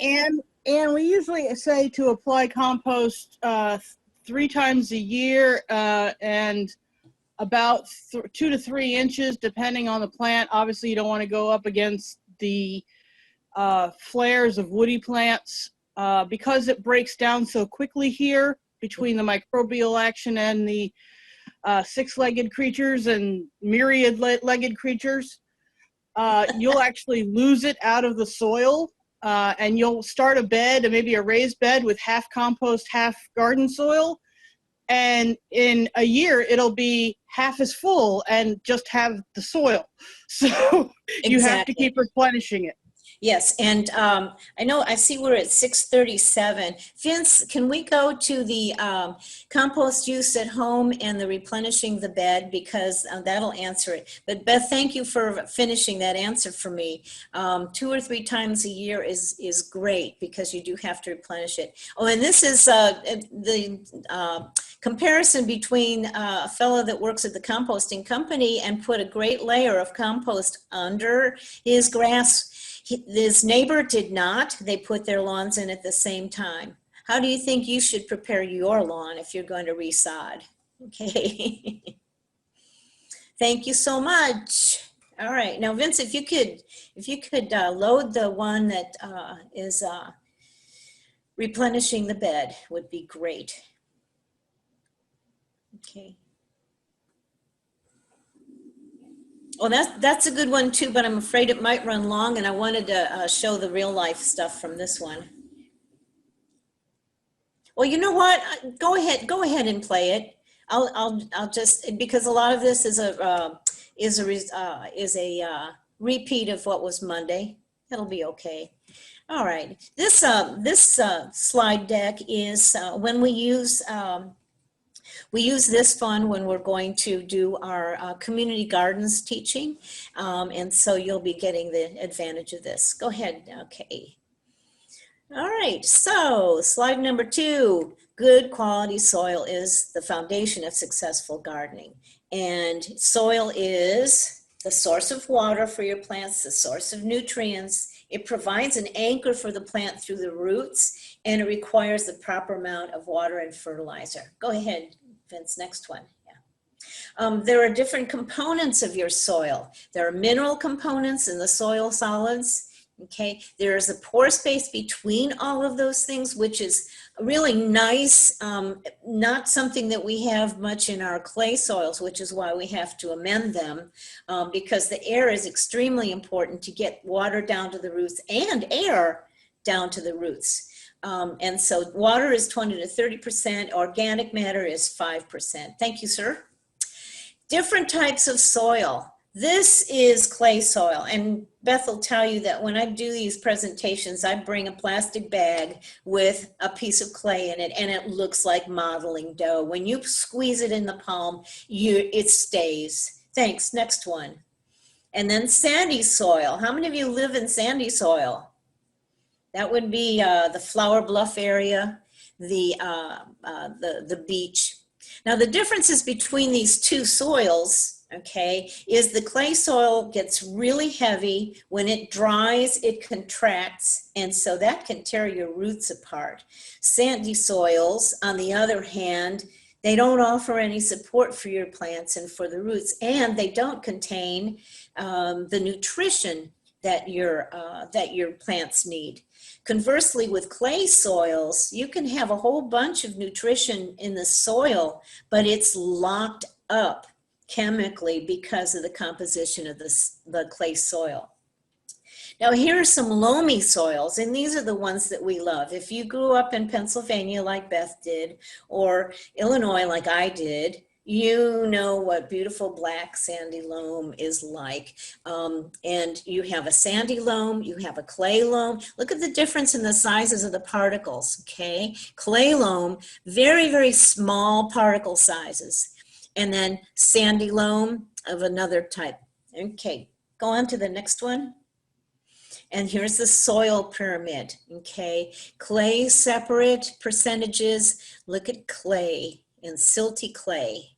[SPEAKER 3] And we usually say to apply compost 3 times a year and about 2 to 3 inches, depending on the plant. Obviously, you don't want to go up against the flares of woody plants because it breaks down so quickly here between the microbial action and the 6-legged creatures and myriad-legged creatures. You'll actually lose it out of the soil, and you'll start a bed, maybe a raised bed with half compost, half garden soil. And in a year, it'll be half as full and just have the soil. So you have to keep replenishing it.
[SPEAKER 1] Yes, and I know, I see we're at 6:37. Vince, can we go to the compost use at home and the replenishing the bed, because that'll answer it. But Beth, thank you for finishing that answer for me. 2 or 3 times a year is great, because you do have to replenish it. Oh, and this is the comparison between a fellow that works at the composting company and put a great layer of compost under his grass. His neighbor did not. They put their lawns in at the same time. How do you think you should prepare your lawn if you're going to resod? Okay. Thank you so much. All right. Now, Vince, if you could load the one that is replenishing the bed, would be great. Okay. Oh, that's a good one too, but I'm afraid it might run long, and I wanted to show the real life stuff from this one. Well, you know what? Go ahead and play it. I'll just, because a lot of this is a repeat of what was Monday. It'll be okay. All right. This slide deck is when we use this fund when we're going to do our community gardens teaching. And so you'll be getting the advantage of this. Go ahead. Okay. All right. So slide number 2, good quality soil is the foundation of successful gardening. And soil is the source of water for your plants, the source of nutrients. It provides an anchor for the plant through the roots, and it requires the proper amount of water and fertilizer. Go ahead, Vince, next one. Yeah. There are different components of your soil. There are mineral components in the soil solids. Okay, there's a pore space between all of those things, which is really nice. Not something that we have much in our clay soils, which is why we have to amend them, because the air is extremely important to get water down to the roots and air down to the roots. And so water is 20 to 30%, organic matter is 5%. Thank you, sir. Different types of soil. This is clay soil, and Beth will tell you that when I do these presentations, I bring a plastic bag with a piece of clay in it, and it looks like modeling dough. When you squeeze it in the palm, it stays. Thanks, next one. And then sandy soil. How many of you live in sandy soil? That would be the Flower Bluff area, the beach. Now the differences between these two soils, okay, is the clay soil gets really heavy. When it dries, it contracts, and so that can tear your roots apart. Sandy soils, on the other hand, they don't offer any support for your plants and for the roots, and they don't contain the nutrition that your plants need. Conversely, with clay soils, you can have a whole bunch of nutrition in the soil, but it's locked up chemically because of the composition of the clay soil. Now, here are some loamy soils, and these are the ones that we love. If you grew up in Pennsylvania like Beth did, or Illinois like I did, you know what beautiful black sandy loam is like. And you have a sandy loam, you have a clay loam. Look at the difference in the sizes of the particles, okay? Clay loam, very, very small particle sizes. And then sandy loam of another type. Okay, go on to the next one. And here's the soil pyramid, okay? Clay separate percentages. Look at clay and silty clay.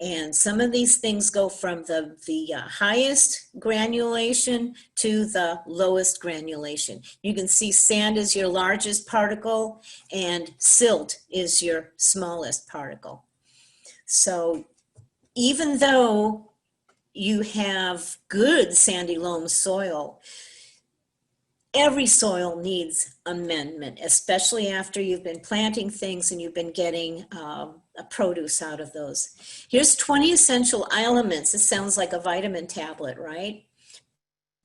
[SPEAKER 1] And some of these things go from the highest granulation to the lowest granulation. You can see sand is your largest particle and silt is your smallest particle. So even though you have good sandy loam soil, every soil needs amendment, especially after you've been planting things and you've been getting a produce out of those. Here's 20 essential elements. This sounds like a vitamin tablet, right?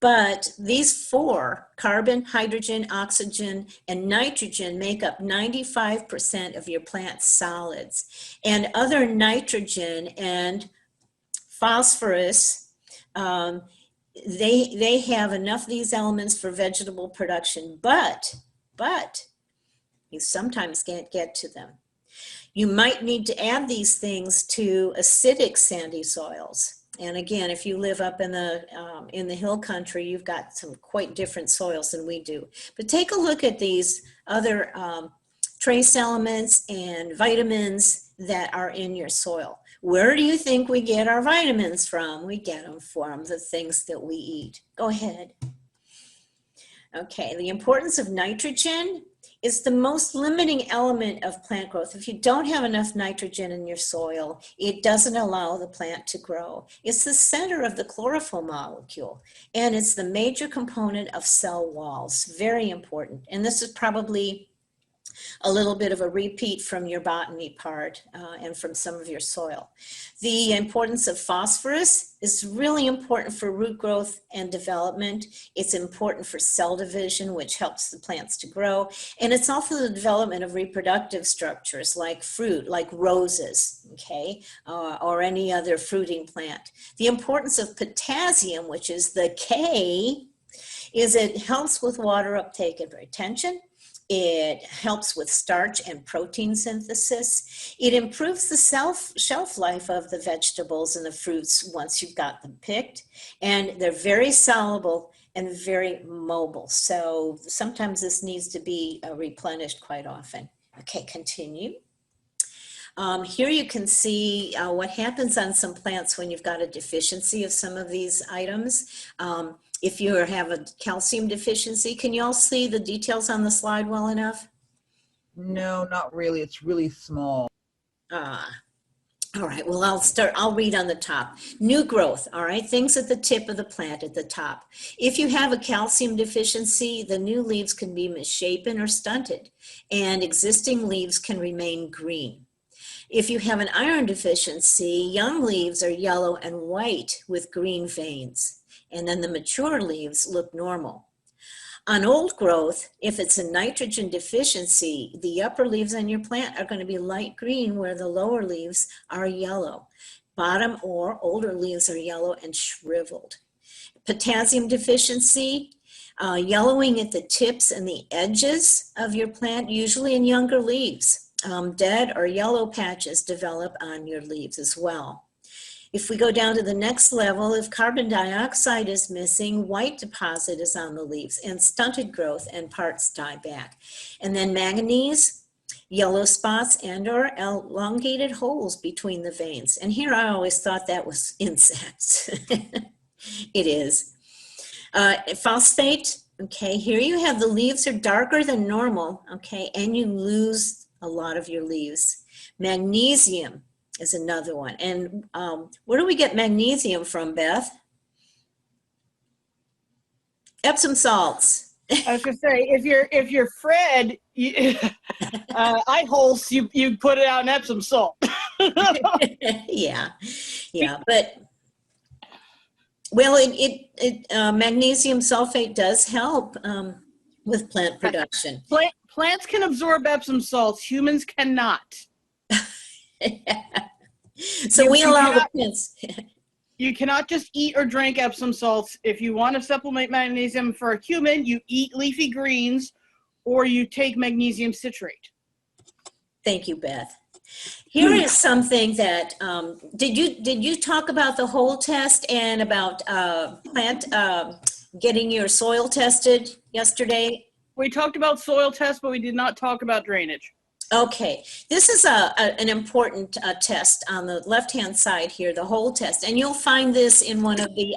[SPEAKER 1] But these 4, carbon, hydrogen, oxygen, and nitrogen, make up 95% of your plant solids. And other nitrogen and phosphorus, they have enough of these elements for vegetable production, but you sometimes can't get to them. You might need to add these things to acidic sandy soils. And again, if you live up in the hill country, you've got some quite different soils than we do. But take a look at these other trace elements and vitamins that are in your soil. Where do you think we get our vitamins from? We get them from the things that we eat. Go ahead. Okay, the importance of nitrogen is the most limiting element of plant growth. If you don't have enough nitrogen in your soil, it doesn't allow the plant to grow. It's the center of the chlorophyll molecule, and it's the major component of cell walls. Very important. And this is probably a little bit of a repeat from your botany part and from some of your soil. The importance of phosphorus is really important for root growth and development. It's important for cell division, which helps the plants to grow. And it's also the development of reproductive structures like fruit, like roses, okay, or any other fruiting plant. The importance of potassium, which is the K, is it helps with water uptake and retention. It helps with starch and protein synthesis. It improves the shelf life of the vegetables and the fruits once you've got them picked. And they're very soluble and very mobile. So sometimes this needs to be replenished quite often. Okay, continue. Here you can see what happens on some plants when you've got a deficiency of some of these items. If you have a calcium deficiency, can you all see the details on the slide well enough?
[SPEAKER 5] No, not really. It's really small.
[SPEAKER 1] All right, well, I'll read on the top. New growth, all right, things at the tip of the plant at the top. If you have a calcium deficiency, the new leaves can be misshapen or stunted, and existing leaves can remain green. If you have an iron deficiency, young leaves are yellow and white with green veins, and then the mature leaves look normal. On old growth, if it's a nitrogen deficiency, the upper leaves on your plant are going to be light green where the lower leaves are yellow. Bottom or older leaves are yellow and shriveled. Potassium deficiency, yellowing at the tips and the edges of your plant, usually in younger leaves. Dead or yellow patches develop on your leaves as well. If we go down to the next level, if carbon dioxide is missing, white deposit is on the leaves and stunted growth and parts die back. And then manganese, yellow spots and or elongated holes between the veins. And here I always thought that was insects. It is. Phosphate, okay, here you have the leaves are darker than normal, okay, and you lose a lot of your leaves. Magnesium is another one. And where do we get magnesium from, Beth? Epsom salts.
[SPEAKER 3] I was gonna say, if you're Fred, eye holes, you put it out in Epsom salt.
[SPEAKER 1] Yeah, but Well, magnesium sulfate does help with plant production.
[SPEAKER 3] Plants can absorb Epsom salts. Humans cannot.
[SPEAKER 1] So
[SPEAKER 3] You-
[SPEAKER 1] we
[SPEAKER 3] you
[SPEAKER 1] allow the
[SPEAKER 3] cannot-
[SPEAKER 1] plants.
[SPEAKER 3] You cannot just eat or drink Epsom salts. If you want to supplement magnesium for a human, you eat leafy greens or you take magnesium citrate.
[SPEAKER 1] Thank you, Beth. Here is something that, did you talk about the whole test and about getting your soil tested yesterday?
[SPEAKER 3] We talked about soil tests, but we did not talk about drainage.
[SPEAKER 1] Okay, this is an important test on the left-hand side here, the whole test, and you'll find this in one of the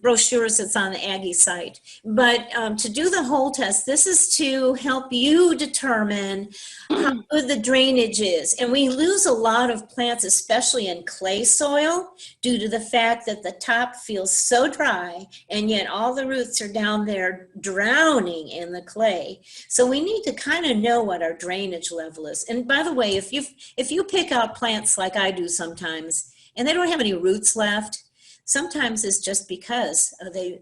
[SPEAKER 1] brochures that's on the Aggie site. But to do the whole test, this is to help you determine how good the drainage is. And we lose a lot of plants, especially in clay soil, due to the fact that the top feels so dry, and yet all the roots are down there drowning in the clay. So we need to kind of know what our drainage level is. And by the way, if you pick out plants like I do sometimes, and they don't have any roots left, sometimes it's just because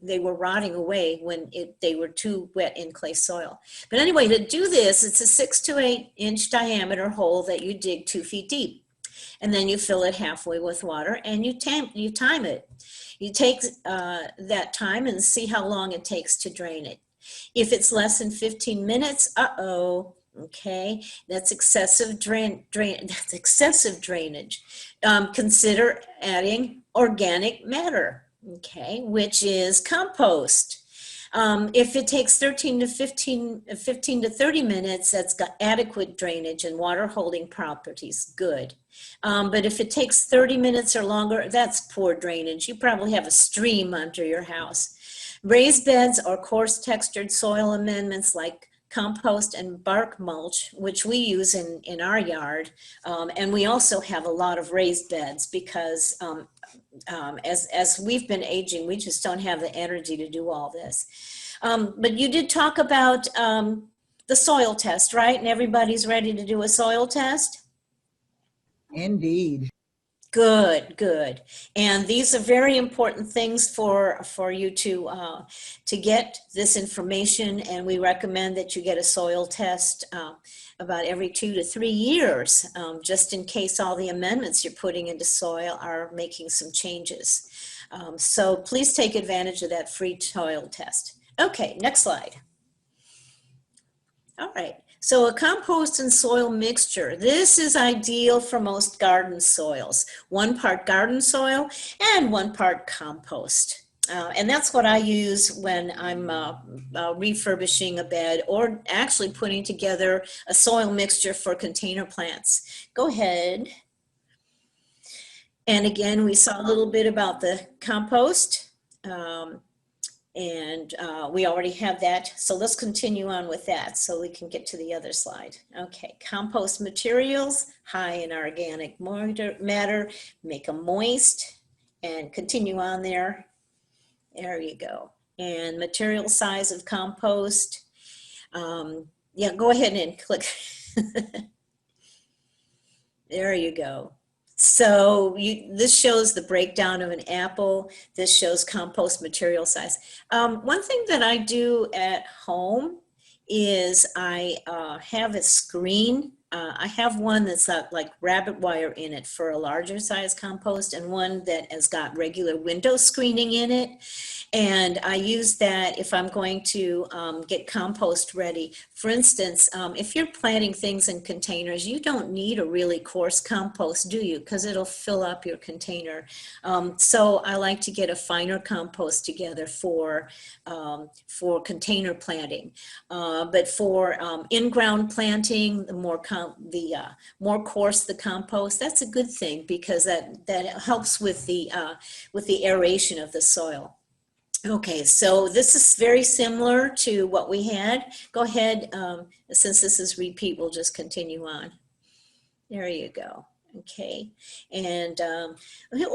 [SPEAKER 1] they were rotting away when they were too wet in clay soil. But anyway, to do this, it's a 6 to 8 inch diameter hole that you dig 2 feet deep. And then you fill it halfway with water and you time it. You take that time and see how long it takes to drain it. If it's less than 15 minutes, okay, that's excessive that's excessive drainage. Consider adding organic matter, okay, which is compost. If it takes 15 to 30 minutes, that's got adequate drainage and water holding properties, good. But if it takes 30 minutes or longer, that's poor drainage. You probably have a stream under your house. Raised beds or coarse textured soil amendments like compost and bark mulch, which we use in our yard. And we also have a lot of raised beds because as we've been aging, we just don't have the energy to do all this. But you did talk about the soil test, right? And everybody's ready to do a soil test?
[SPEAKER 5] Indeed.
[SPEAKER 1] Good, good. And these are very important things for you to get this information, and we recommend that you get a soil test about every 2 to 3 years, just in case all the amendments you're putting into soil are making some changes. So please take advantage of that free soil test. Okay, next slide. All right. So a compost and soil mixture. This is ideal for most garden soils. 1 part garden soil and 1 part compost. And that's what I use when I'm refurbishing a bed or actually putting together a soil mixture for container plants. Go ahead. And again, we saw a little bit about the compost. And we already have that. So let's continue on with that so we can get to the other slide. Okay, compost materials, high in organic matter, make them moist, and continue on there. There you go. And material size of compost. Yeah, go ahead and click. There you go. So this shows the breakdown of an apple. This shows compost material size. One thing that I do at home is I have a screen. I have one that's got like rabbit wire in it for a larger size compost, and one that has got regular window screening in it. And I use that if I'm going to get compost ready. For instance, if you're planting things in containers, you don't need a really coarse compost, do you? Because it'll fill up your container. So I like to get a finer compost together for container planting. But for in-ground planting, the more coarse the compost, that's a good thing because that helps with the aeration of the soil. Okay, so this is very similar to what we had. Go ahead, since this is repeat, we'll just continue on. There you go. Okay, and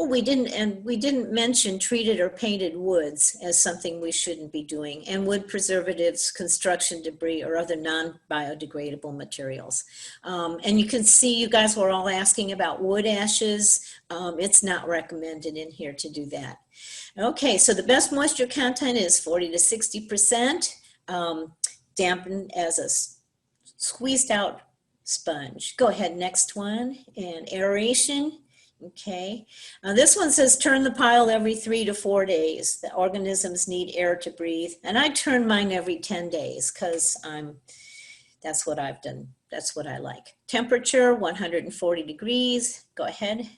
[SPEAKER 1] we didn't mention treated or painted woods as something we shouldn't be doing, and wood preservatives, construction debris, or other non-biodegradable materials. And you can see you guys were all asking about wood ashes. It's not recommended in here to do that. Okay, so the best moisture content is 40 to 60%, dampened as a squeezed out sponge. Go ahead, next one. And aeration. Okay. This one says turn the pile every 3 to 4 days. The organisms need air to breathe. And I turn mine every 10 days because that's what I've done. That's what I like. Temperature, 140 degrees. Go ahead.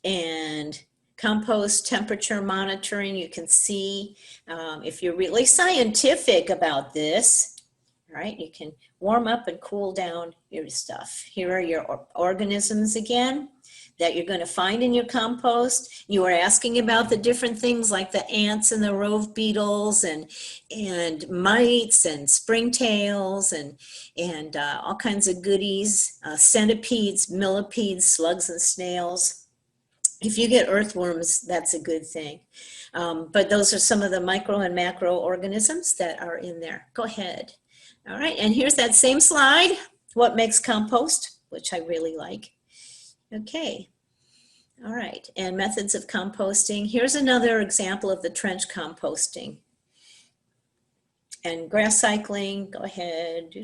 [SPEAKER 1] And compost temperature monitoring. You can see if you're really scientific about this, right? You can warm up and cool down your stuff. Here are your organisms again that you're going to find in your compost. You were asking about the different things like the ants and the rove beetles and mites and springtails and all kinds of goodies, centipedes, millipedes, slugs and snails. If you get earthworms, that's a good thing. But those are some of the micro and macro organisms that are in there. Go ahead. All right, and here's that same slide, what makes compost, which I really like. Okay, all right, and methods of composting. Here's another example of the trench composting. And grass cycling, go ahead,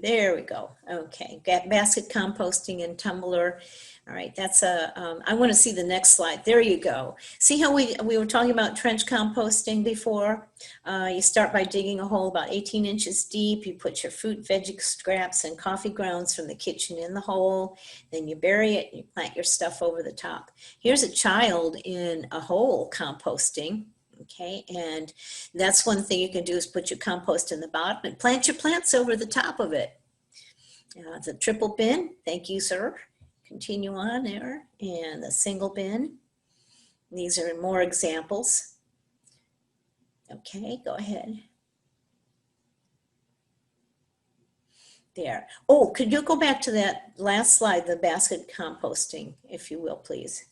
[SPEAKER 1] there we go. Okay, basket composting and tumbler. All right, that's I want to see the next slide. There you go. See how we were talking about trench composting before? You start by digging a hole about 18 inches deep. You put your fruit, veggie scraps, and coffee grounds from the kitchen in the hole. Then you bury it, and you plant your stuff over the top. Here's a child in a hole composting. Okay, and that's one thing you can do is put your compost in the bottom and plant your plants over the top of it. The triple bin, thank you, sir. Continue on there, and the single bin. These are more examples. Okay, go ahead. There. Oh, could you go back to that last slide, the basket composting, if you will, please?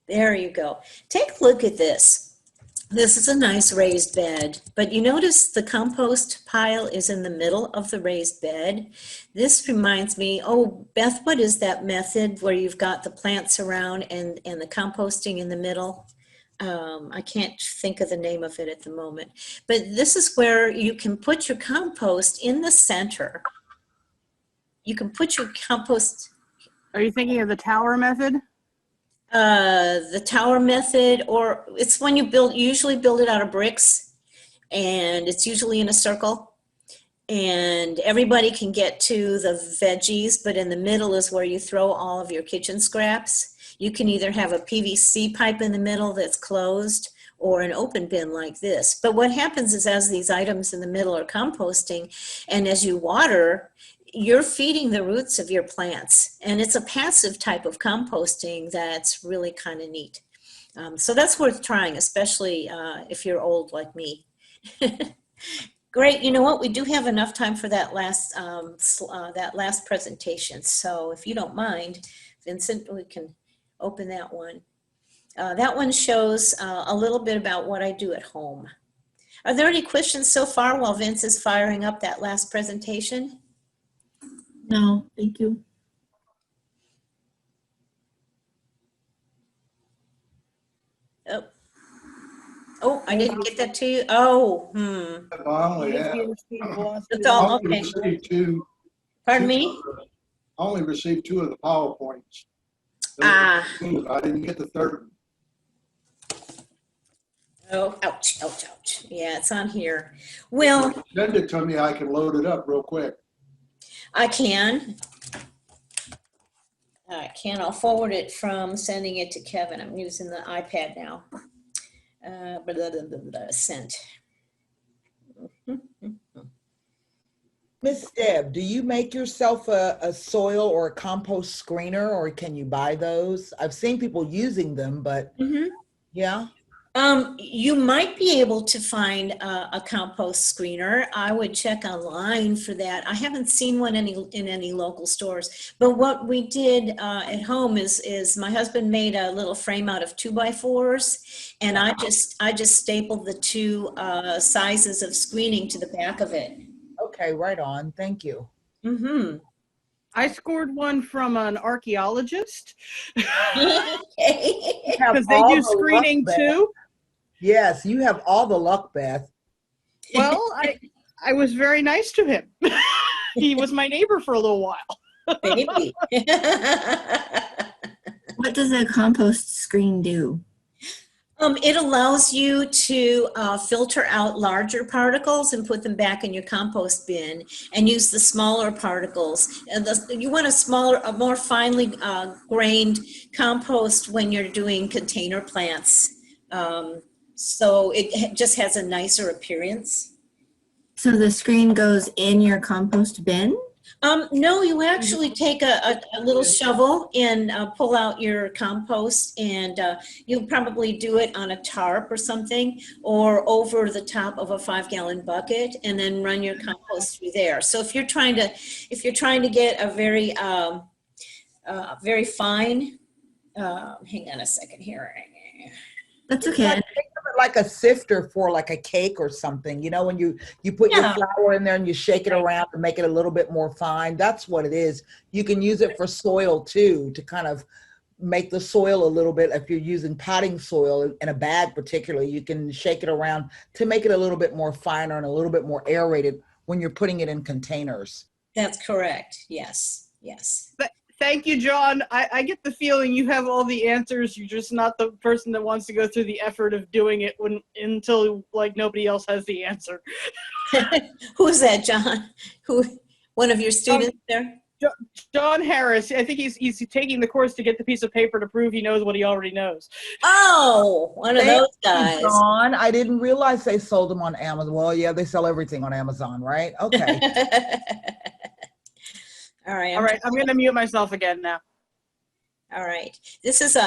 [SPEAKER 1] There you go. Take a look at this. This is a nice raised bed, but you notice the compost pile is in the middle of the raised bed. This reminds me, oh, Beth, what is that method where you've got the plants around and the composting in the middle? I can't think of the name of it at the moment, but this is where you can put your compost in the center. You can put your compost.
[SPEAKER 3] Are you thinking of the tower method?
[SPEAKER 1] The tower method, or it's when you usually build it out of bricks, and it's usually in a circle, and everybody can get to the veggies, but in the middle is where you throw all of your kitchen scraps. You can either have a PVC pipe in the middle that's closed or an open bin like this. But what happens is as these items in the middle are composting, and as you water, you're feeding the roots of your plants, and it's a passive type of composting that's really kind of neat. So that's worth trying, especially if you're old like me. Great. You know what? We do have enough time for that last presentation. So if you don't mind, Vincent, we can open that one. That one shows a little bit about what I do at home. Are there any questions so far while Vince is firing up that last presentation?
[SPEAKER 2] No, thank you.
[SPEAKER 1] Oh, I didn't get that to you. Oh,
[SPEAKER 4] I only have,
[SPEAKER 1] It's
[SPEAKER 4] I
[SPEAKER 1] all
[SPEAKER 4] only
[SPEAKER 1] okay.
[SPEAKER 4] received two.
[SPEAKER 1] Pardon me?
[SPEAKER 4] I only received 2 of the PowerPoints.
[SPEAKER 1] Ah.
[SPEAKER 4] I didn't get the third.
[SPEAKER 1] Oh, ouch, ouch, ouch. Yeah, it's on here. Well,
[SPEAKER 4] Send it to me, I can load it up real quick.
[SPEAKER 1] I can. I'll forward it from sending it to Kevin. I'm using the iPad now. Sent.
[SPEAKER 5] Miss Deb, do you make yourself a soil or a compost screener, or can you buy those? I've seen people using them, but yeah.
[SPEAKER 1] You might be able to find a compost screener. I would check online for that. I haven't seen one in any local stores. But what we did at home is my husband made a little frame out of 2x4s, and I just stapled the two sizes of screening to the back of it.
[SPEAKER 5] Okay, right on. Thank you.
[SPEAKER 1] Mm-hmm.
[SPEAKER 3] I scored one from an archaeologist
[SPEAKER 1] Okay.
[SPEAKER 3] because they do screening too.
[SPEAKER 5] Yes, you have all the luck, Beth.
[SPEAKER 3] Well, I was very nice to him. He was my neighbor for a little while.
[SPEAKER 1] Baby.
[SPEAKER 2] What does a compost screen do?
[SPEAKER 1] It allows you to filter out larger particles and put them back in your compost bin, and use the smaller particles. And you want a more finely grained compost when you're doing container plants. So it just has a nicer appearance.
[SPEAKER 2] So the screen goes in your compost bin?
[SPEAKER 1] No, you actually take a little shovel and pull out your compost, and you'll probably do it on a tarp or something, or over the top of a 5-gallon bucket, and then run your compost through there. So if you're trying to get a very very fine, hang on a second here.
[SPEAKER 2] That's okay.
[SPEAKER 5] Like a sifter for like a cake or something, when you put your flour in there and you shake it around to make it a little bit more fine. That's what it is. You can use it for soil too, to kind of make the soil a little bit. If you're using potting soil in a bag particularly, you can shake it around to make it a little bit more finer and a little bit more aerated when you're putting it in containers.
[SPEAKER 1] That's correct. Yes.
[SPEAKER 3] Thank you, John. I get the feeling you have all the answers. You're just not the person that wants to go through the effort of doing it until like nobody else has the answer.
[SPEAKER 1] Who's that, John? One of your students there?
[SPEAKER 3] John Harris. I think he's taking the course to get the piece of paper to prove he knows what he already knows.
[SPEAKER 1] Oh, one of those guys.
[SPEAKER 5] John, I didn't realize they sold them on Amazon. Well, yeah, they sell everything on Amazon, right? Okay.
[SPEAKER 1] All right.
[SPEAKER 3] I'm going to mute myself again now.
[SPEAKER 1] All right. This is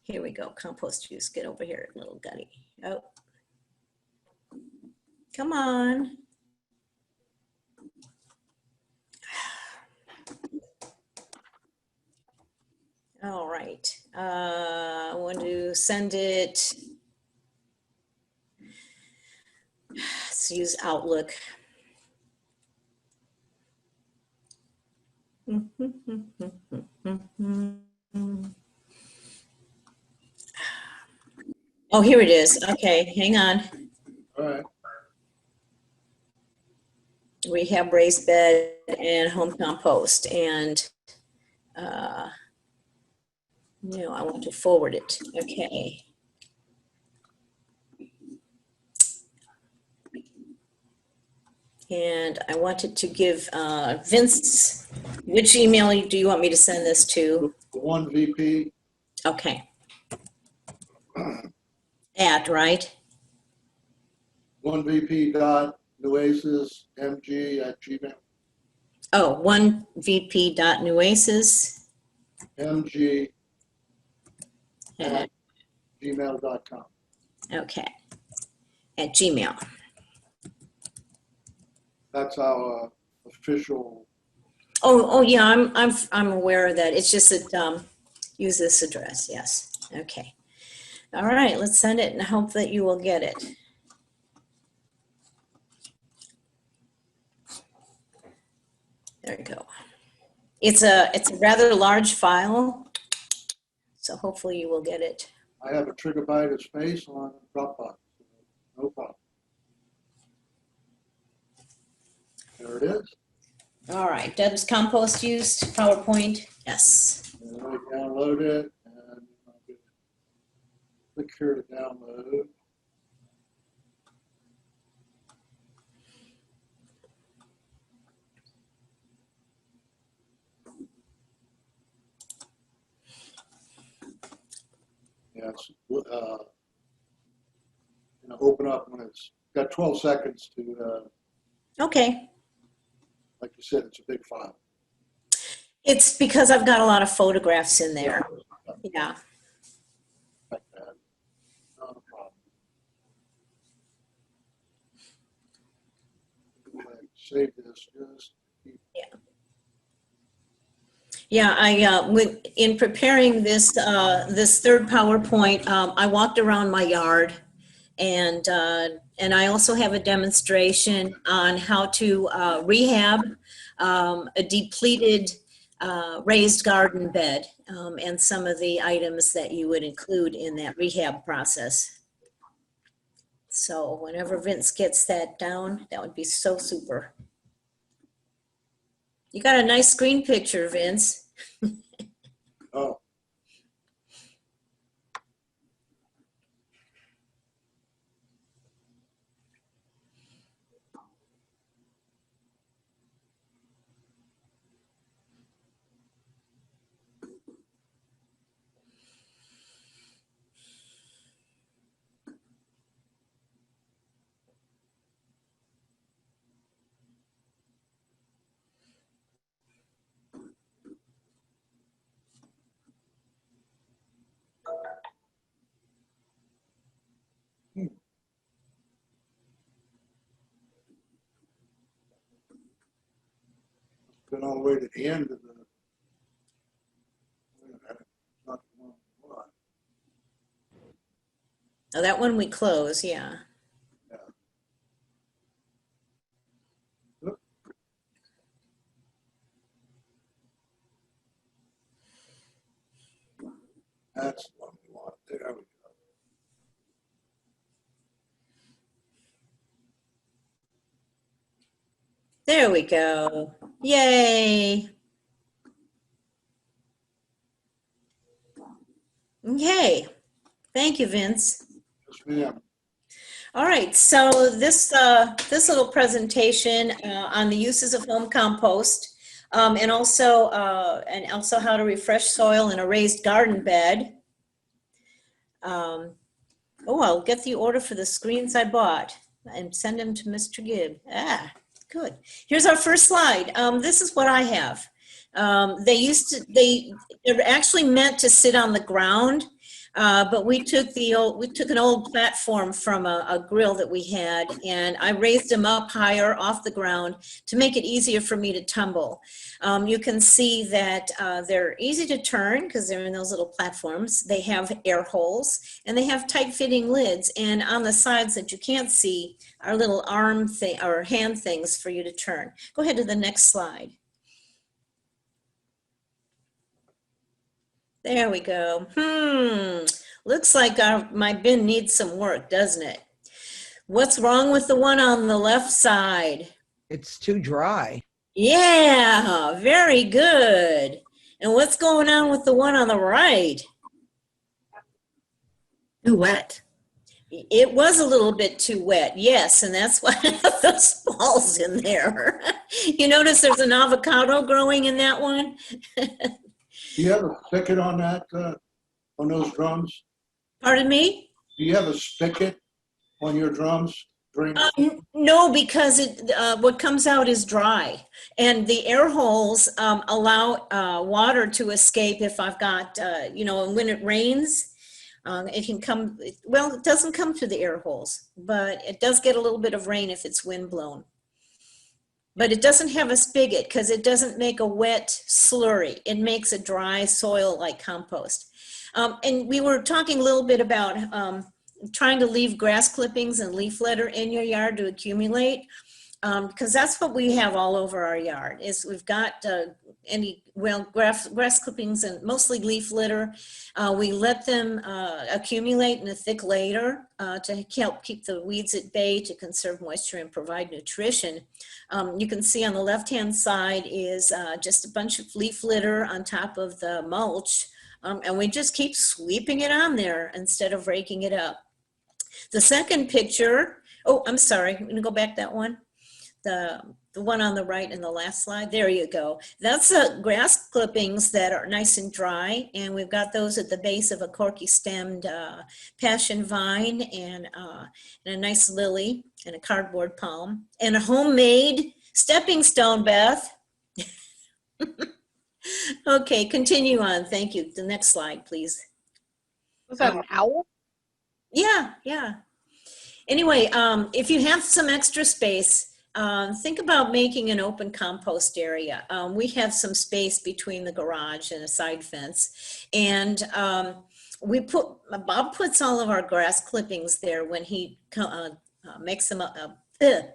[SPEAKER 1] here we go. Compost juice. Get over here, little gutty. Oh. Come on. All right. I want to send it. Let's use Outlook. Oh, here it is. Okay, hang on.
[SPEAKER 4] All right.
[SPEAKER 1] We have raised bed and home compost, and I want to forward it. Okay. And I wanted to give Vince, which email do you want me to send this to?
[SPEAKER 4] The one VP,
[SPEAKER 1] Okay. At, right?
[SPEAKER 4] one VP dot Nueces MG at Gmail,
[SPEAKER 1] Oh, 1vp.nueces
[SPEAKER 4] MG
[SPEAKER 1] at,
[SPEAKER 4] at gmail.com.
[SPEAKER 1] okay, at Gmail.
[SPEAKER 4] That's our official.
[SPEAKER 1] Oh yeah, I'm aware of that. It's just that use this address. Yes. Okay. All right. Let's send it and hope that you will get it. There you go. It's a rather large file, so hopefully you will get it.
[SPEAKER 4] I have a trigabyte of space on Dropbox. No problem. There it is.
[SPEAKER 1] All right. Deb's compost used PowerPoint. Yes.
[SPEAKER 4] And I download it, and I'll click here to download. Yes. Open up when it's got 12 seconds to.
[SPEAKER 1] Okay.
[SPEAKER 4] Like you said, it's a big file.
[SPEAKER 1] It's because I've got a lot of photographs in there. Yeah.
[SPEAKER 4] Like that. save this. Just keep
[SPEAKER 1] Yeah, in preparing this this third PowerPoint, I walked around my yard, and I also have a demonstration on how to rehab a depleted raised garden bed, and some of the items that you would include in that rehab process. So whenever Vince gets that down, that would be so super. You got a nice screen picture, Vince.
[SPEAKER 4] oh, been all the way to the end of the. Wait a minute, not the one.
[SPEAKER 1] Oh, that one we close, yeah.
[SPEAKER 4] That's the one we want. There we go.
[SPEAKER 1] There we go. Yay. Okay. Thank you, Vince.
[SPEAKER 4] Yes, ma'am.
[SPEAKER 1] All right, so this this little presentation on the uses of home compost, and also how to refresh soil in a raised garden bed. Oh, I'll get the order for the screens I bought and send them to Mr. Gibb. Ah, good. Here's our first slide. This is what I have. They're actually meant to sit on the ground. But we took an old platform from a grill that we had, and I raised them up higher off the ground to make it easier for me to tumble. You can see that they're easy to turn because they're in those little platforms. They have air holes and they have tight fitting lids, and on the sides that you can't see are little arm thing or hand things for you to turn. Go ahead to the next slide. There we go. Looks like my bin needs some work, doesn't it? What's wrong with the one on the left side?
[SPEAKER 5] It's too dry.
[SPEAKER 1] Yeah, very good. And what's going on with the one on the right?
[SPEAKER 2] Too wet.
[SPEAKER 1] It was a little bit too wet, yes, and that's why I have those balls in there. You notice there's an avocado growing in that one?
[SPEAKER 4] Do you have a spigot on that, on those drums?
[SPEAKER 1] Pardon me?
[SPEAKER 4] Do you have a spigot on your drums?
[SPEAKER 1] No, because what comes out is dry, and the air holes allow water to escape. If I've got, and when it rains, it can come. Well, it doesn't come through the air holes, but it does get a little bit of rain if it's wind blown. But it doesn't have a spigot because it doesn't make a wet slurry. It makes a dry soil like compost. And we were talking a little bit about trying to leave grass clippings and leaf litter in your yard to accumulate, because that's what we have all over our yard. Is we've got grass clippings and mostly leaf litter. We let them accumulate in a thick layer to help keep the weeds at bay, to conserve moisture and provide nutrition. You can see on the left-hand side is just a bunch of leaf litter on top of the mulch, and we just keep sweeping it on there instead of raking it up. The second picture, oh, I'm sorry, I'm gonna go back that one. The one on the right in the last slide, there you go. That's grass clippings that are nice and dry, and we've got those at the base of a corky stemmed passion vine and a nice lily and a cardboard palm and a homemade stepping stone, Beth. Okay, continue on, thank you. The next slide, please.
[SPEAKER 3] Was that an owl?
[SPEAKER 1] Yeah. Anyway, if you have some extra space, think about making an open compost area. We have some space between the garage and a side fence, and Bob puts all of our grass clippings there when he makes them up,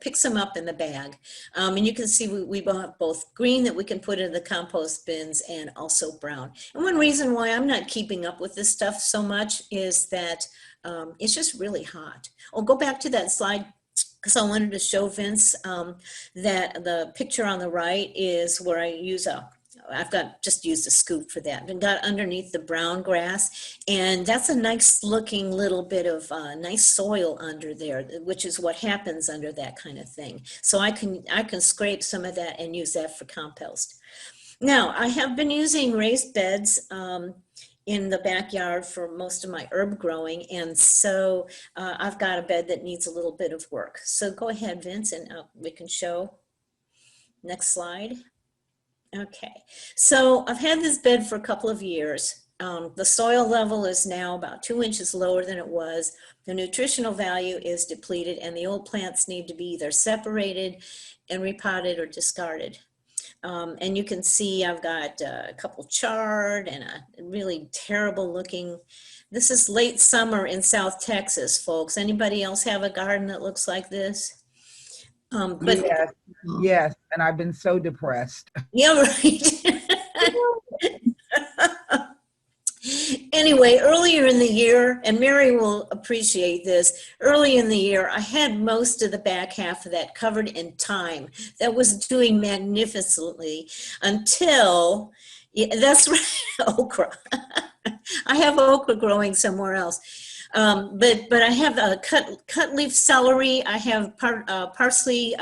[SPEAKER 1] picks them up in the bag. And you can see we have both green that we can put in the compost bins and also brown. And one reason why I'm not keeping up with this stuff so much is that it's just really hot. I'll go back to that slide because I wanted to show Vince that the picture on the right is where I use I've just used a scoop for that and got underneath the brown grass, and that's a nice looking little bit of nice soil under there, which is what happens under that kind of thing. So I can scrape some of that and use that for compost. Now I have been using raised beds in the backyard for most of my herb growing, and so I've got a bed that needs a little bit of work. So go ahead, Vince, and we can show. Next slide. Okay, so I've had this bed for a couple of years. The soil level is now about 2 inches lower than it was. The nutritional value is depleted, and the old plants need to be either separated and repotted or discarded. And you can see I've got a couple charred and a really terrible looking. This is late summer in South Texas, folks. Anybody else have a garden that looks like this? But
[SPEAKER 5] Yes, and I've been so depressed.
[SPEAKER 1] yeah, right. Anyway, earlier in the year, and Mary will appreciate this, early in the year, I had most of the back half of that covered in thyme. That was doing magnificently until, yeah, that's right, okra. I have okra growing somewhere else. But I have a cut leaf celery. I have parsley,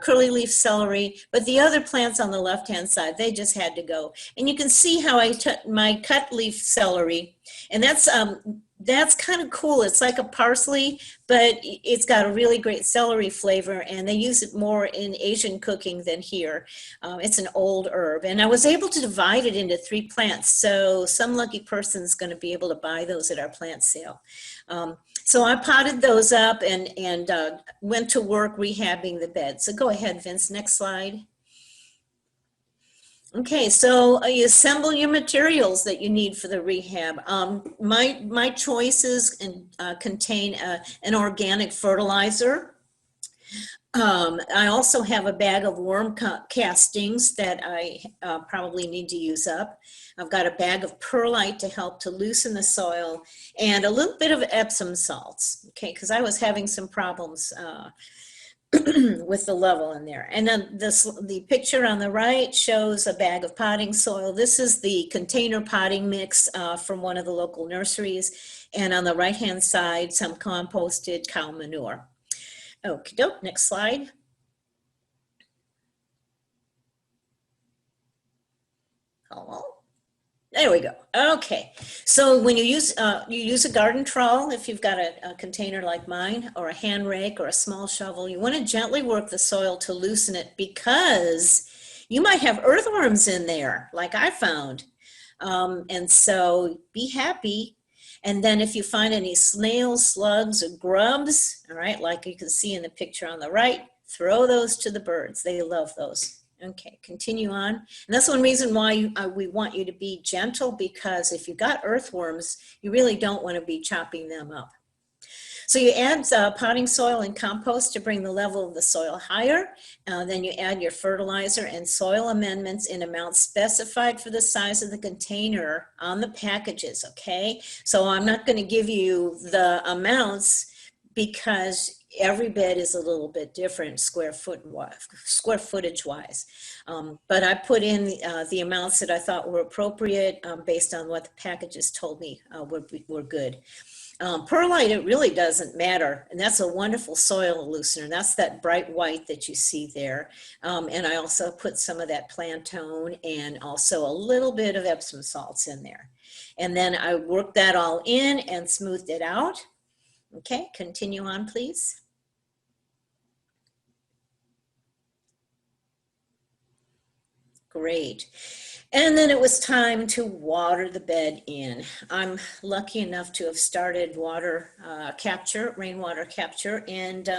[SPEAKER 1] curly leaf celery, but the other plants on the left-hand side, they just had to go. And you can see how I took my cut leaf celery, and that's kind of cool. It's like a parsley, but it's got a really great celery flavor, and they use it more in Asian cooking than here. It's an old herb, and I was able to divide it into 3 plants, so some lucky person's going to be able to buy those at our plant sale. So I potted those up and went to work rehabbing the bed. So go ahead, Vince, next slide. Okay, so you assemble your materials that you need for the rehab. My choices contain an organic fertilizer. I also have a bag of worm castings that I probably need to use up. I've got a bag of perlite to help to loosen the soil, and a little bit of Epsom salts, okay, because I was having some problems with the level in there. And then the picture on the right shows a bag of potting soil. This is the container potting mix from one of the local nurseries. And on the right-hand side, some composted cow manure. Okie doke, next slide. Hello. There we go. Okay, so when you use a garden trowel, if you've got a container like mine, or a hand rake or a small shovel, you want to gently work the soil to loosen it, because you might have earthworms in there, like I found. And so be happy. And then if you find any snails, slugs, or grubs, all right, like you can see in the picture on the right, throw those to the birds. They love those. Okay, continue on. And that's one reason why we want you to be gentle, because if you've got earthworms, you really don't want to be chopping them up. So you add potting soil and compost to bring the level of the soil higher. Then you add your fertilizer and soil amendments in amounts specified for the size of the container on the packages, okay? So I'm not going to give you the amounts because every bed is a little bit different square footage wise. But I put in the amounts that I thought were appropriate based on what the packages told me were good. Perlite, it really doesn't matter. And that's a wonderful soil loosener. That's that bright white that you see there. And I also put some of that Plantone and also a little bit of Epsom salts in there. And then I worked that all in and smoothed it out. Okay, continue on, please. Great. And then it was time to water the bed in. I'm lucky enough to have started water capture, rainwater capture, and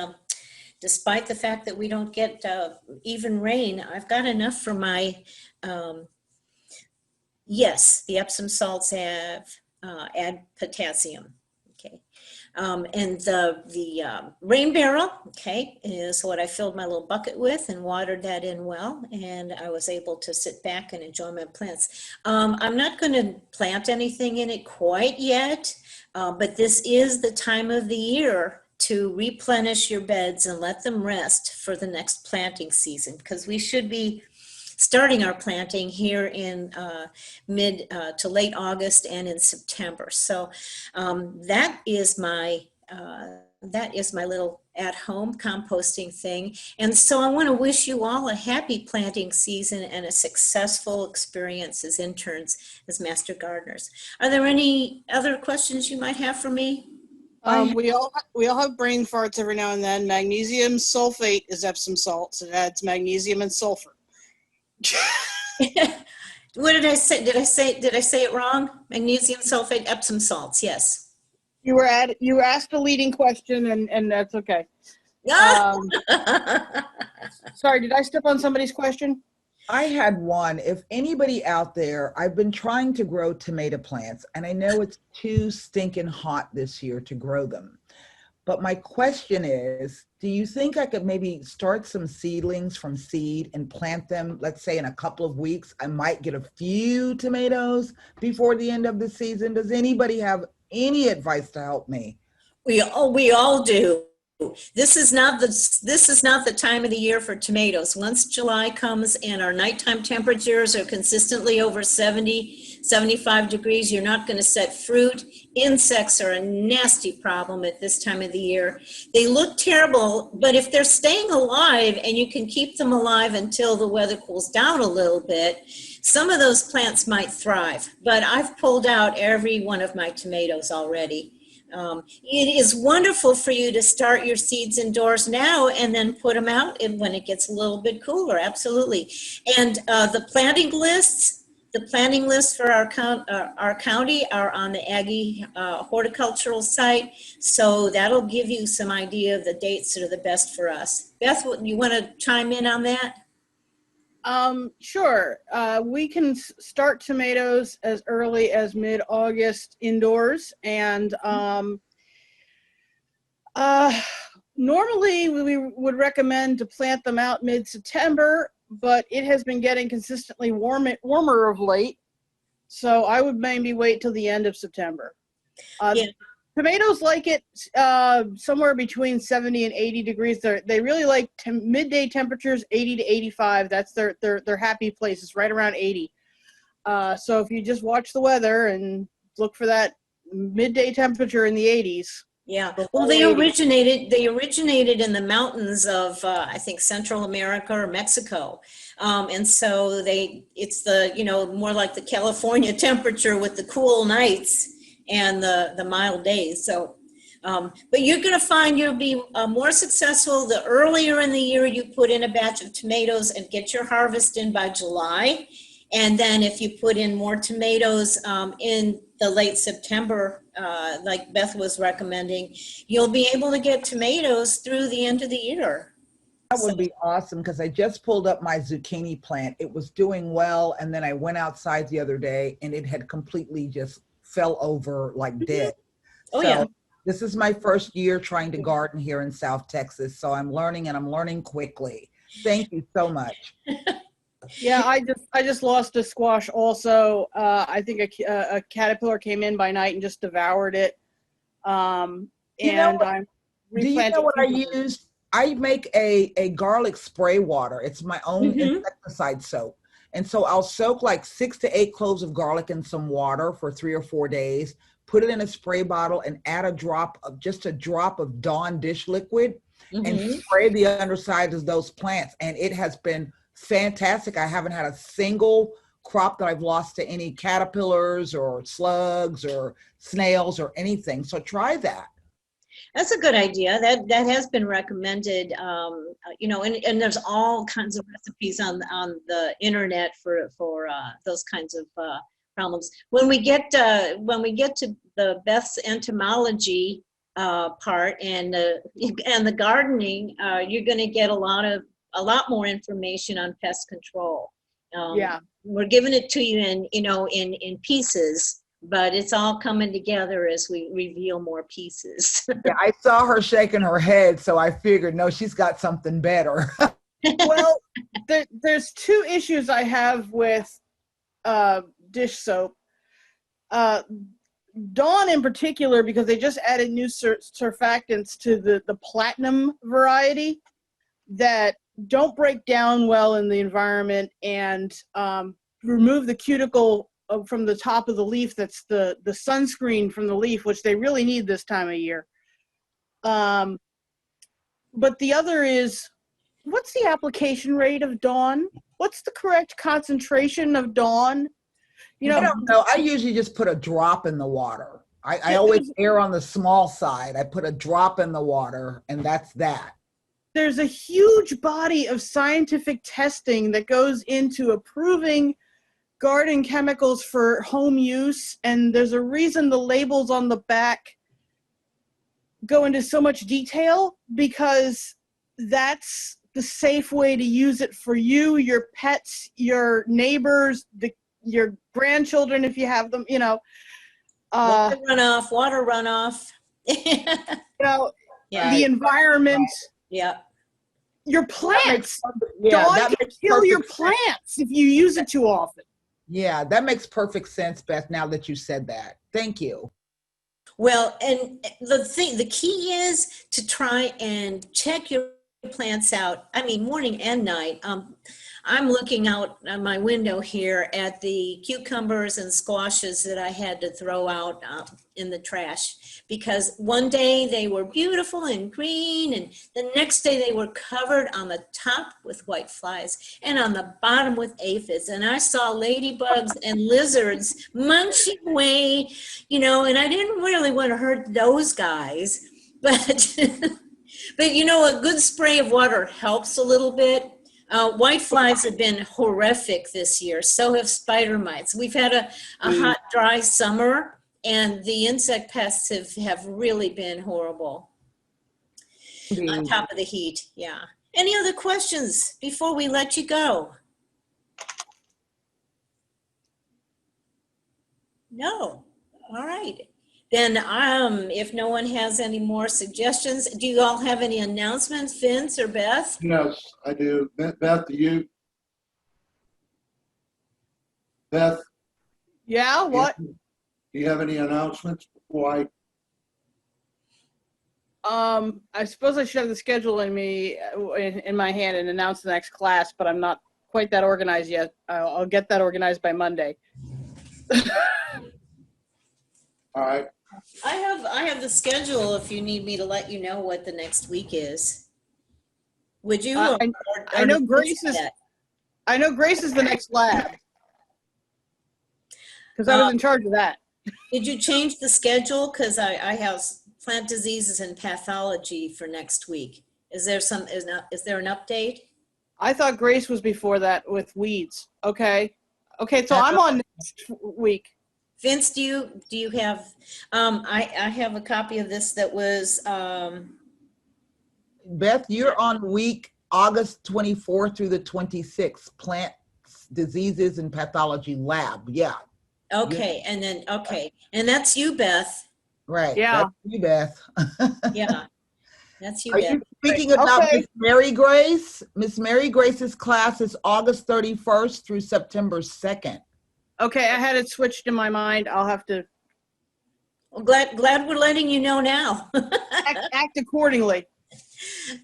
[SPEAKER 1] despite the fact that we don't get even rain, I've got enough for my, yes, the Epsom salts have add potassium. Okay. And the rain barrel, okay, is what I filled my little bucket with and watered that in well. And I was able to sit back and enjoy my plants. I'm not going to plant anything in it quite yet, but this is the time of the year to replenish your beds and let them rest for the next planting season, because we should be starting our planting here in mid to late August and in September. So that is my little at-home composting thing. And so I want to wish you all a happy planting season and a successful experience as interns, as Master Gardeners. Are there any other questions you might have for me?
[SPEAKER 3] We all have brain farts every now and then. Magnesium sulfate is Epsom salts. It adds magnesium and sulfur.
[SPEAKER 1] What did I say? Did I say it wrong? Magnesium sulfate, Epsom salts. Yes.
[SPEAKER 3] You asked a leading question, and that's okay. Sorry, did I step on somebody's question?
[SPEAKER 5] I had one. If anybody out there, I've been trying to grow tomato plants, and I know it's too stinking hot this year to grow them. But my question is, do you think I could maybe start some seedlings from seed and plant them, let's say in a couple of weeks? I might get a few tomatoes before the end of the season. Does anybody have any advice to help me?
[SPEAKER 1] We all do. This is not the time of the year for tomatoes. Once July comes and our nighttime temperatures are consistently over 70, 75 degrees, you're not going to set fruit. Insects are a nasty problem at this time of the year. They look terrible, but if they're staying alive and you can keep them alive until the weather cools down a little bit, some of those plants might thrive. But I've pulled out every one of my tomatoes already. It is wonderful for you to start your seeds indoors now and then put them out when it gets a little bit cooler. Absolutely. And the planting lists for our county are on the Aggie horticultural site. So that'll give you some idea of the dates that are the best for us. Beth, you want to chime in on that?
[SPEAKER 3] Sure. We can start tomatoes as early as mid-August indoors, and normally we would recommend to plant them out mid-September, but it has been getting consistently warmer of late, so I would maybe wait till the end of September. Yeah. Tomatoes like it somewhere between 70 and 80 degrees. They really like midday temperatures, 80 to 85. That's their happy place. It's right around 80. So if you just watch the weather and look for that midday temperature in the 80s.
[SPEAKER 1] Yeah. Well, they originated in the mountains of I think Central America or Mexico, and so it's the more like the California temperature with the cool nights and the mild days. So, but you're going to find you'll be more successful the earlier in the year you put in a batch of tomatoes and get your harvest in by July. And then if you put in more tomatoes in the late September, like Beth was recommending, you'll be able to get tomatoes through the end of the year.
[SPEAKER 5] That would be awesome, because I just pulled up my zucchini plant. It was doing well, and then I went outside the other day and it had completely just fell over like dead.
[SPEAKER 1] Oh,
[SPEAKER 5] so
[SPEAKER 1] yeah.
[SPEAKER 5] This is my first year trying to garden here in South Texas, so I'm learning, and I'm learning quickly. Thank you so much.
[SPEAKER 3] Yeah, I just lost a squash also. I think a caterpillar came in by night and just devoured it. I'm replanting.
[SPEAKER 5] Do you know what I use? I make a garlic spray water. It's my own insecticide soap. And so I'll soak like 6 to 8 cloves of garlic in some water for 3 or 4 days, put it in a spray bottle, and add a drop of Dawn dish liquid and spray the undersides of those plants. And it has been fantastic. I haven't had a single crop that I've lost to any caterpillars or slugs or snails or anything. So try that.
[SPEAKER 1] That's a good idea. That has been recommended, and there's all kinds of recipes on the internet for those kinds of problems. When we get to the Beth's entomology part, and the gardening, you're going to get a lot more information on pest control.
[SPEAKER 3] Yeah.
[SPEAKER 1] We're giving it to you in pieces, but it's all coming together as we reveal more pieces.
[SPEAKER 5] Yeah, I saw her shaking her head, so I figured, no, she's got something better.
[SPEAKER 3] Well, there's two issues I have with dish soap. Dawn in particular, because they just added new surfactants to the platinum variety that don't break down well in the environment and remove the cuticle from the top of the leaf. That's the sunscreen from the leaf, which they really need this time of year. But the other is, what's the application rate of Dawn? What's the correct concentration of Dawn? You know,
[SPEAKER 5] I don't know. I usually just put a drop in the water. I always err on the small side. I put a drop in the water, and that's that.
[SPEAKER 3] there's a huge body of scientific testing that goes into approving garden chemicals for home use, and there's a reason the labels on the back go into so much detail, because that's the safe way to use it for you, your pets, your neighbors, your grandchildren if you have them,
[SPEAKER 1] Water runoff. Yeah.
[SPEAKER 3] the environment,
[SPEAKER 1] Yeah.
[SPEAKER 3] your plants.
[SPEAKER 5] Yeah,
[SPEAKER 3] Dawn
[SPEAKER 5] that
[SPEAKER 3] can
[SPEAKER 5] makes
[SPEAKER 3] kill your
[SPEAKER 5] perfect sense.
[SPEAKER 3] plants if you use it too often.
[SPEAKER 5] Yeah, that makes perfect sense, Beth, now that you said that. Thank you.
[SPEAKER 1] Well, and the key is to try and check your plants out. I mean, morning and night. I'm looking out on my window here at the cucumbers and squashes that I had to throw out in the trash, because one day they were beautiful and green, and the next day they were covered on the top with white flies and on the bottom with aphids. And I saw ladybugs and lizards munching away, and I didn't really want to hurt those guys, but but a good spray of water helps a little bit. White flies have been horrific this year. So have spider mites. We've had a hot, dry summer, and the insect pests have really been horrible on top of the heat. Yeah. Any other questions before we let you go? No. All right. Then if no one has any more suggestions, do you all have any announcements, Vince or Beth?
[SPEAKER 4] Yes, I do. Beth, do you? Beth?
[SPEAKER 3] Yeah, what?
[SPEAKER 4] Do you have any announcements before
[SPEAKER 3] I suppose I should have the schedule in my hand and announce the next class, but I'm not quite that organized yet. I'll get that organized by Monday.
[SPEAKER 4] All right.
[SPEAKER 1] I have the schedule if you need me to let you know what the next week is. Would you?
[SPEAKER 3] I know Grace is. I know Grace is the next lab, because I was in charge of that.
[SPEAKER 1] Did you change the schedule? Because I have plant diseases and pathology for next week. Is there an update? I
[SPEAKER 3] thought Grace was before that with weeds. Okay, so I'm on next week.
[SPEAKER 1] Vince, do you have? I have a copy of this that was.
[SPEAKER 5] Beth, you're on week August 24th through the 26th, plant diseases and pathology lab. Yeah.
[SPEAKER 1] Okay, and then and that's you, Beth.
[SPEAKER 5] Right.
[SPEAKER 3] Yeah.
[SPEAKER 5] That's you, Beth.
[SPEAKER 1] Yeah, that's you,
[SPEAKER 5] Are
[SPEAKER 1] Beth.
[SPEAKER 5] you speaking about
[SPEAKER 3] Okay.
[SPEAKER 5] Miss Mary Grace? Miss Mary Grace's class is August 31st through September 2nd.
[SPEAKER 3] Okay, I had it switched in my mind. I'll have to
[SPEAKER 1] Well, glad we're letting you know now.
[SPEAKER 3] act accordingly.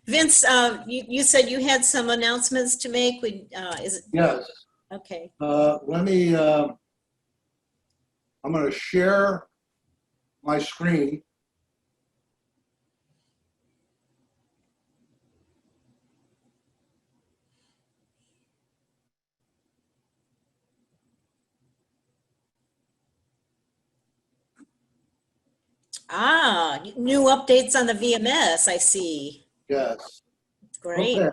[SPEAKER 1] Vince, you said you had some announcements to make. Is it?
[SPEAKER 4] Yes.
[SPEAKER 1] Okay.
[SPEAKER 4] Let me, I'm going to share my screen.
[SPEAKER 1] New updates on the VMS, I see.
[SPEAKER 4] Yes.
[SPEAKER 1] Great.
[SPEAKER 4] Okay.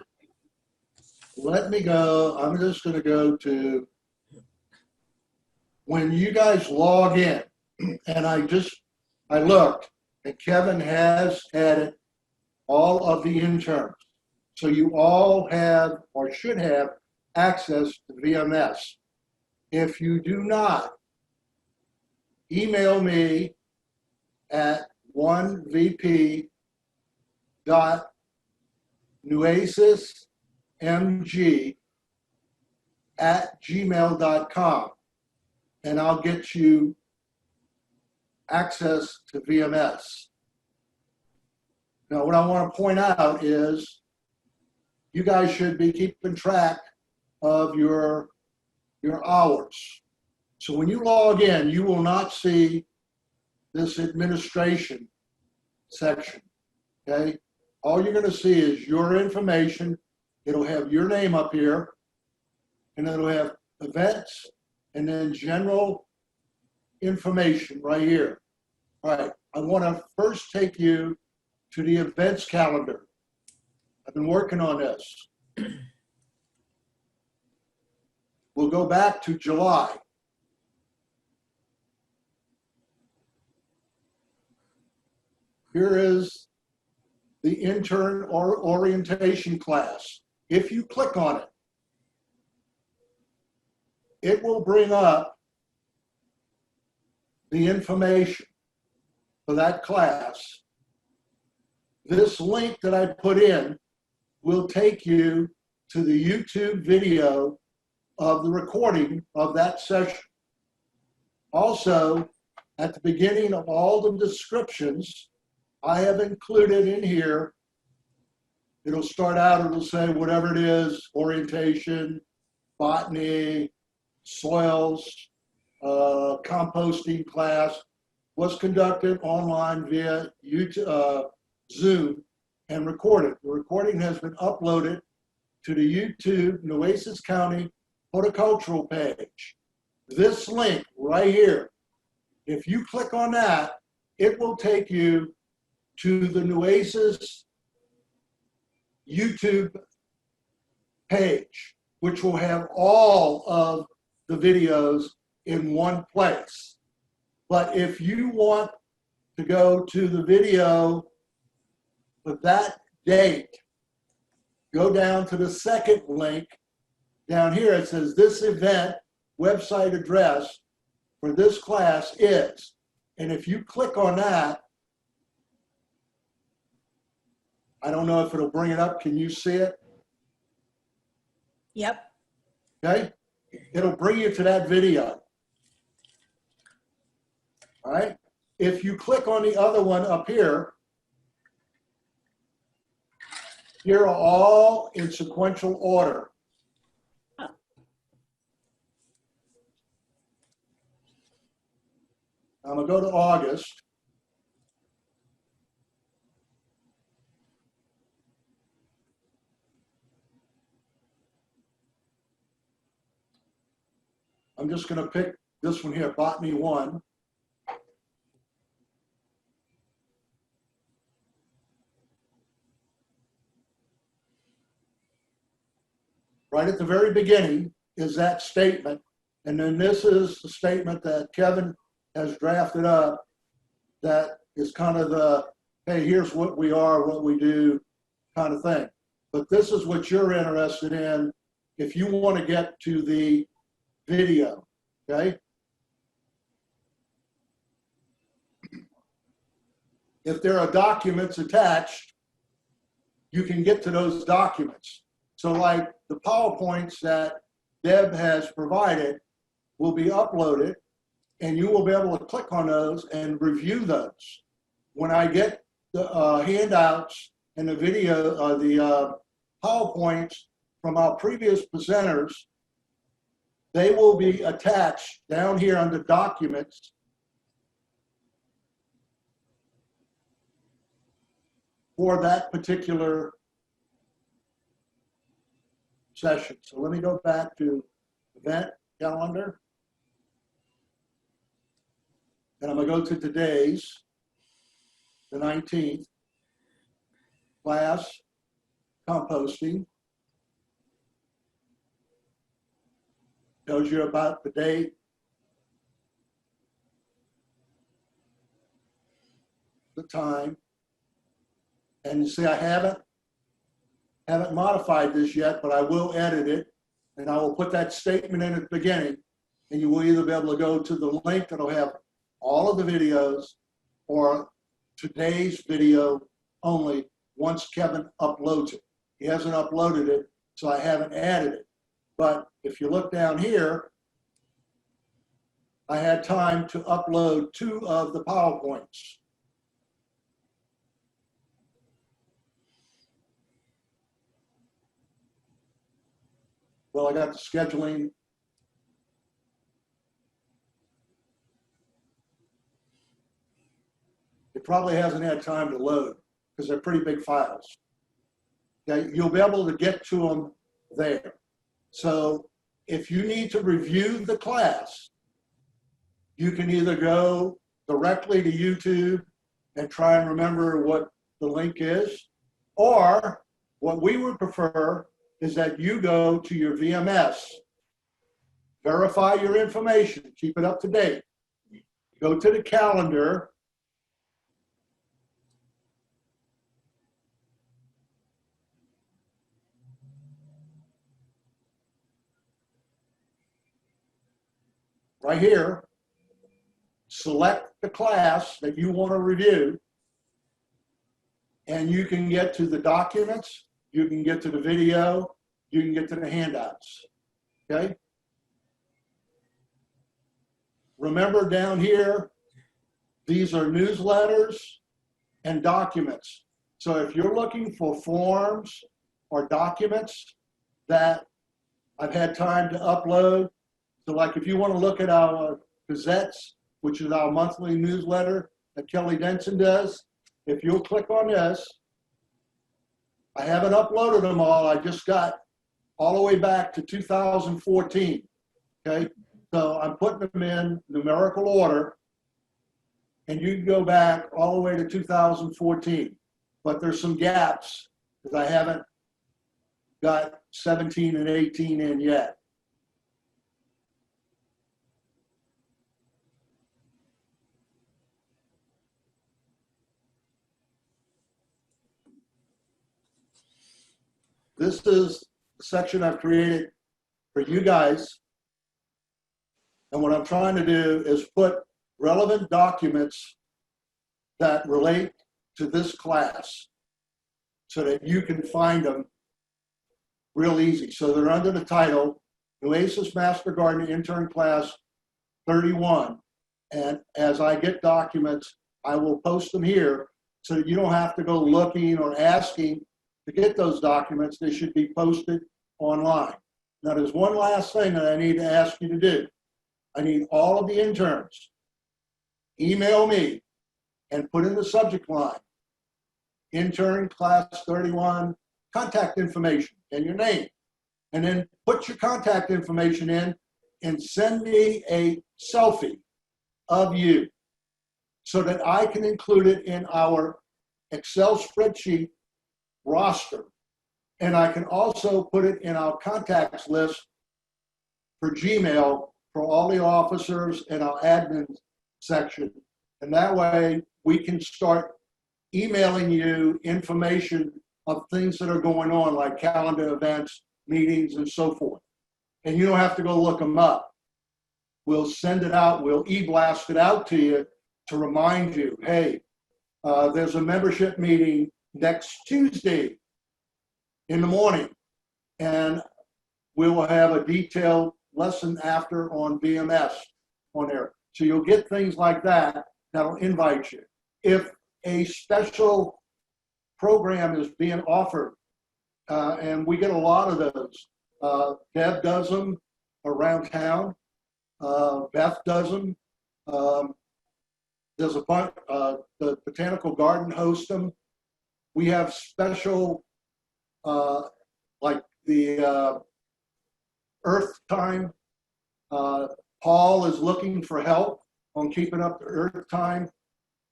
[SPEAKER 4] Let me go. I'm just going to go to when you guys log in, and I looked. And Kevin has added all of the interns. So you all have or should have access to VMS. If you do not, email me at 1vp.nuecesmg@gmail.com, and I'll get you access to VMS. Now, what I want to point out is you guys should be keeping track of your hours. So when you log in, you will not see this administration section, okay? All you're going to see is your information. It'll have your name up here, and it'll have events, and then general information right here. All right, I want to first take you to the events calendar. I've been working on this. We'll go back to July. Here is the intern or orientation class. If you click on it, it will bring up the information for that class. This link that I put in will take you to the YouTube video of the recording of that session. Also, at the beginning of all the descriptions, I have included in here, it'll start out, it'll say whatever it is, orientation, botany, soils, composting class, was conducted online via YouTube, Zoom, and recorded. The recording has been uploaded to the YouTube Nueces County Horticultural page. This link right here, if you click on that, it will take you to the Nueces YouTube page, which will have all of the videos in one place. But if you want to go to the video of that date, go down to the second link. Down here it says this event website address for this class is. And if you click on that, I don't know if it'll bring it up. Can you see it?
[SPEAKER 1] Yep.
[SPEAKER 4] Okay. It'll bring you to that video. All right. If you click on the other one up here, here are all in sequential order. I'm going to go to August. I'm just going to pick this one here, Botany 1. Right at the very beginning is that statement. And then this is the statement that Kevin has drafted up that is kind of the, hey, here's what we are, what we do kind of thing. But this is what you're interested in if you want to get to the video, okay? If there are documents attached, you can get to those documents. So like the PowerPoints that Deb has provided will be uploaded, and you will be able to click on those and review those. When I get the handouts and the video, the PowerPoints from our previous presenters, they will be attached down here under documents for that particular session. So let me go back to event calendar. And I'm going to go to today's, the 19th, class, composting. Tells you about the date, the time. And you see, I haven't modified this yet, but I will edit it. And I will put that statement in at the beginning. And you will either be able to go to the link that'll have all of the videos or today's video only once Kevin uploads it. He hasn't uploaded it, so I haven't added it. But if you look down here, I had time to upload 2 of the PowerPoints. Well, I got the scheduling. It probably hasn't had time to load because they're pretty big files. Okay, you'll be able to get to them there. So if you need to review the class, you can either go directly to YouTube and try and remember what the link is, or what we would prefer is that you go to your VMS, verify your information, keep it up to date, go to the calendar, right here, select the class that you want to review, and you can get to the documents, you can get to the video, you can get to the handouts, okay? Remember down here, these are newsletters and documents. So if you're looking for forms or documents that I've had time to upload, so like if you want to look at our Gazettes, which is our monthly newsletter that Kelly Denson does, if you'll click on this, I haven't uploaded them all. I just got all the way back to 2014, okay? So I'm putting them in numerical order, and you can go back all the way to 2014. But there's some gaps because I haven't got 17 and 18 in yet. This is the section I've created for you guys. And what I'm trying to do is put relevant documents that relate to this class so that you can find them real easy. So they're under the title, Nueces Master Gardener Intern Class 31. And as I get documents, I will post them here so that you don't have to go looking or asking to get those documents. They should be posted online. Now, there's one last thing that I need to ask you to do. I need all of the interns, email me and put in the subject line, intern class 31, contact information and your name. And then put your contact information in and send me a selfie of you so that I can include it in our Excel spreadsheet roster. And I can also put it in our contacts list for Gmail for all the officers and our admin section. And that way we can start emailing you information of things that are going on, like calendar events, meetings, and so forth. And you don't have to go look them up. We'll send it out, we'll e-blast it out to you to remind you, hey, there's a membership meeting next Tuesday in the morning, and we will have a detailed lesson after on VMS on there. So you'll get things like that that'll invite you. If a special program is being offered, and we get a lot of those, Deb does them around town, Beth does them, there's a bunch, the Botanical Garden hosts them. We have special, like the Earth Time. Paul is looking for help on keeping up the Earth Time.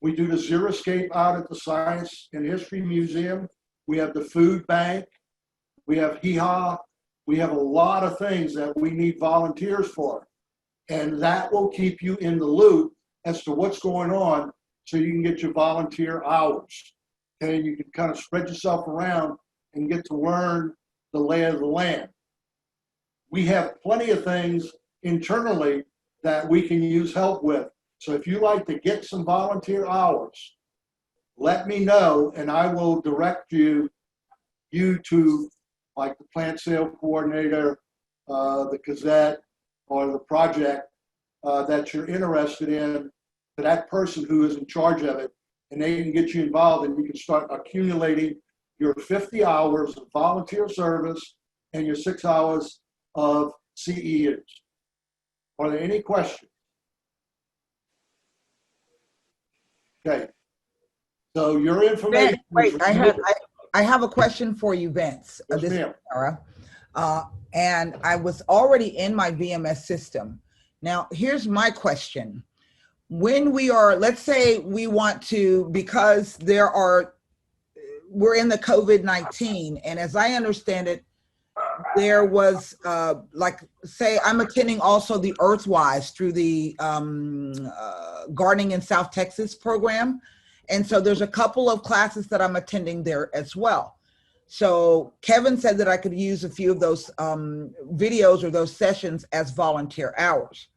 [SPEAKER 4] We do the Xeriscape out at the Science and History Museum. We have the food bank. We have HEHA. We have a lot of things that we need volunteers for. And that will keep you in the loop as to what's going on so you can get your volunteer hours. Okay, you can kind of spread yourself around and get to learn the lay of the land. We have plenty of things internally that we can use help with. So if you like to get some volunteer hours, let me know and I will direct you to like the plant sale coordinator, the Gazette, or the project that you're interested in, to that person who is in charge of it, and they can get you involved and you can start accumulating your 50 hours of volunteer service and your 6 hours of CEUs. Are there any questions? Okay. So your information.
[SPEAKER 5] Wait, I have a question for you, Vince.
[SPEAKER 4] Yes,
[SPEAKER 5] This is
[SPEAKER 4] ma'am.
[SPEAKER 5] Sarah. And I was already in my VMS system. Now, here's my question. When we are, let's say we want to, because we're in the COVID-19, and as I understand it, there was like, say I'm attending also the Earthwise through the Gardening in South Texas program. And so there's a couple of classes that I'm attending there as well. So Kevin said that I could use a few of those videos or those sessions as volunteer hours.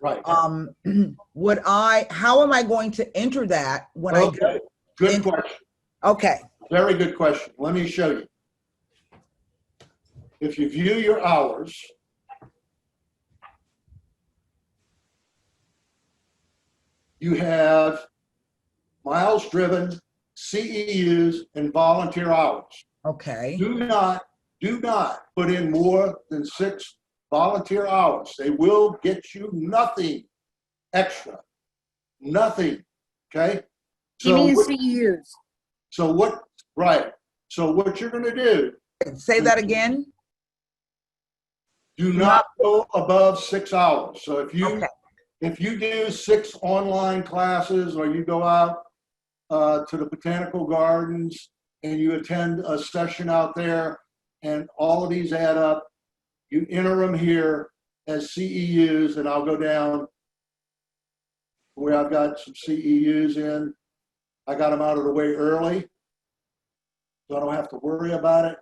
[SPEAKER 4] Right.
[SPEAKER 5] How am I going to enter that when I go?
[SPEAKER 4] Good question.
[SPEAKER 5] Okay.
[SPEAKER 4] Very good question. Let me show you. If you view your hours, you have miles driven, CEUs, and volunteer hours.
[SPEAKER 5] Okay.
[SPEAKER 4] Do not put in more than 6 volunteer hours. They will get you nothing extra. Nothing. Okay?
[SPEAKER 3] He means CEUs.
[SPEAKER 4] So what you're going to do,
[SPEAKER 5] Say that again.
[SPEAKER 4] do not go above 6 hours. So if you
[SPEAKER 5] Okay.
[SPEAKER 4] if you do 6 online classes, or you go out to the botanical gardens and you attend a session out there, and all of these add up, you enter them here as CEUs, and I'll go down where I've got some CEUs in. I got them out of the way early, so I don't have to worry about it.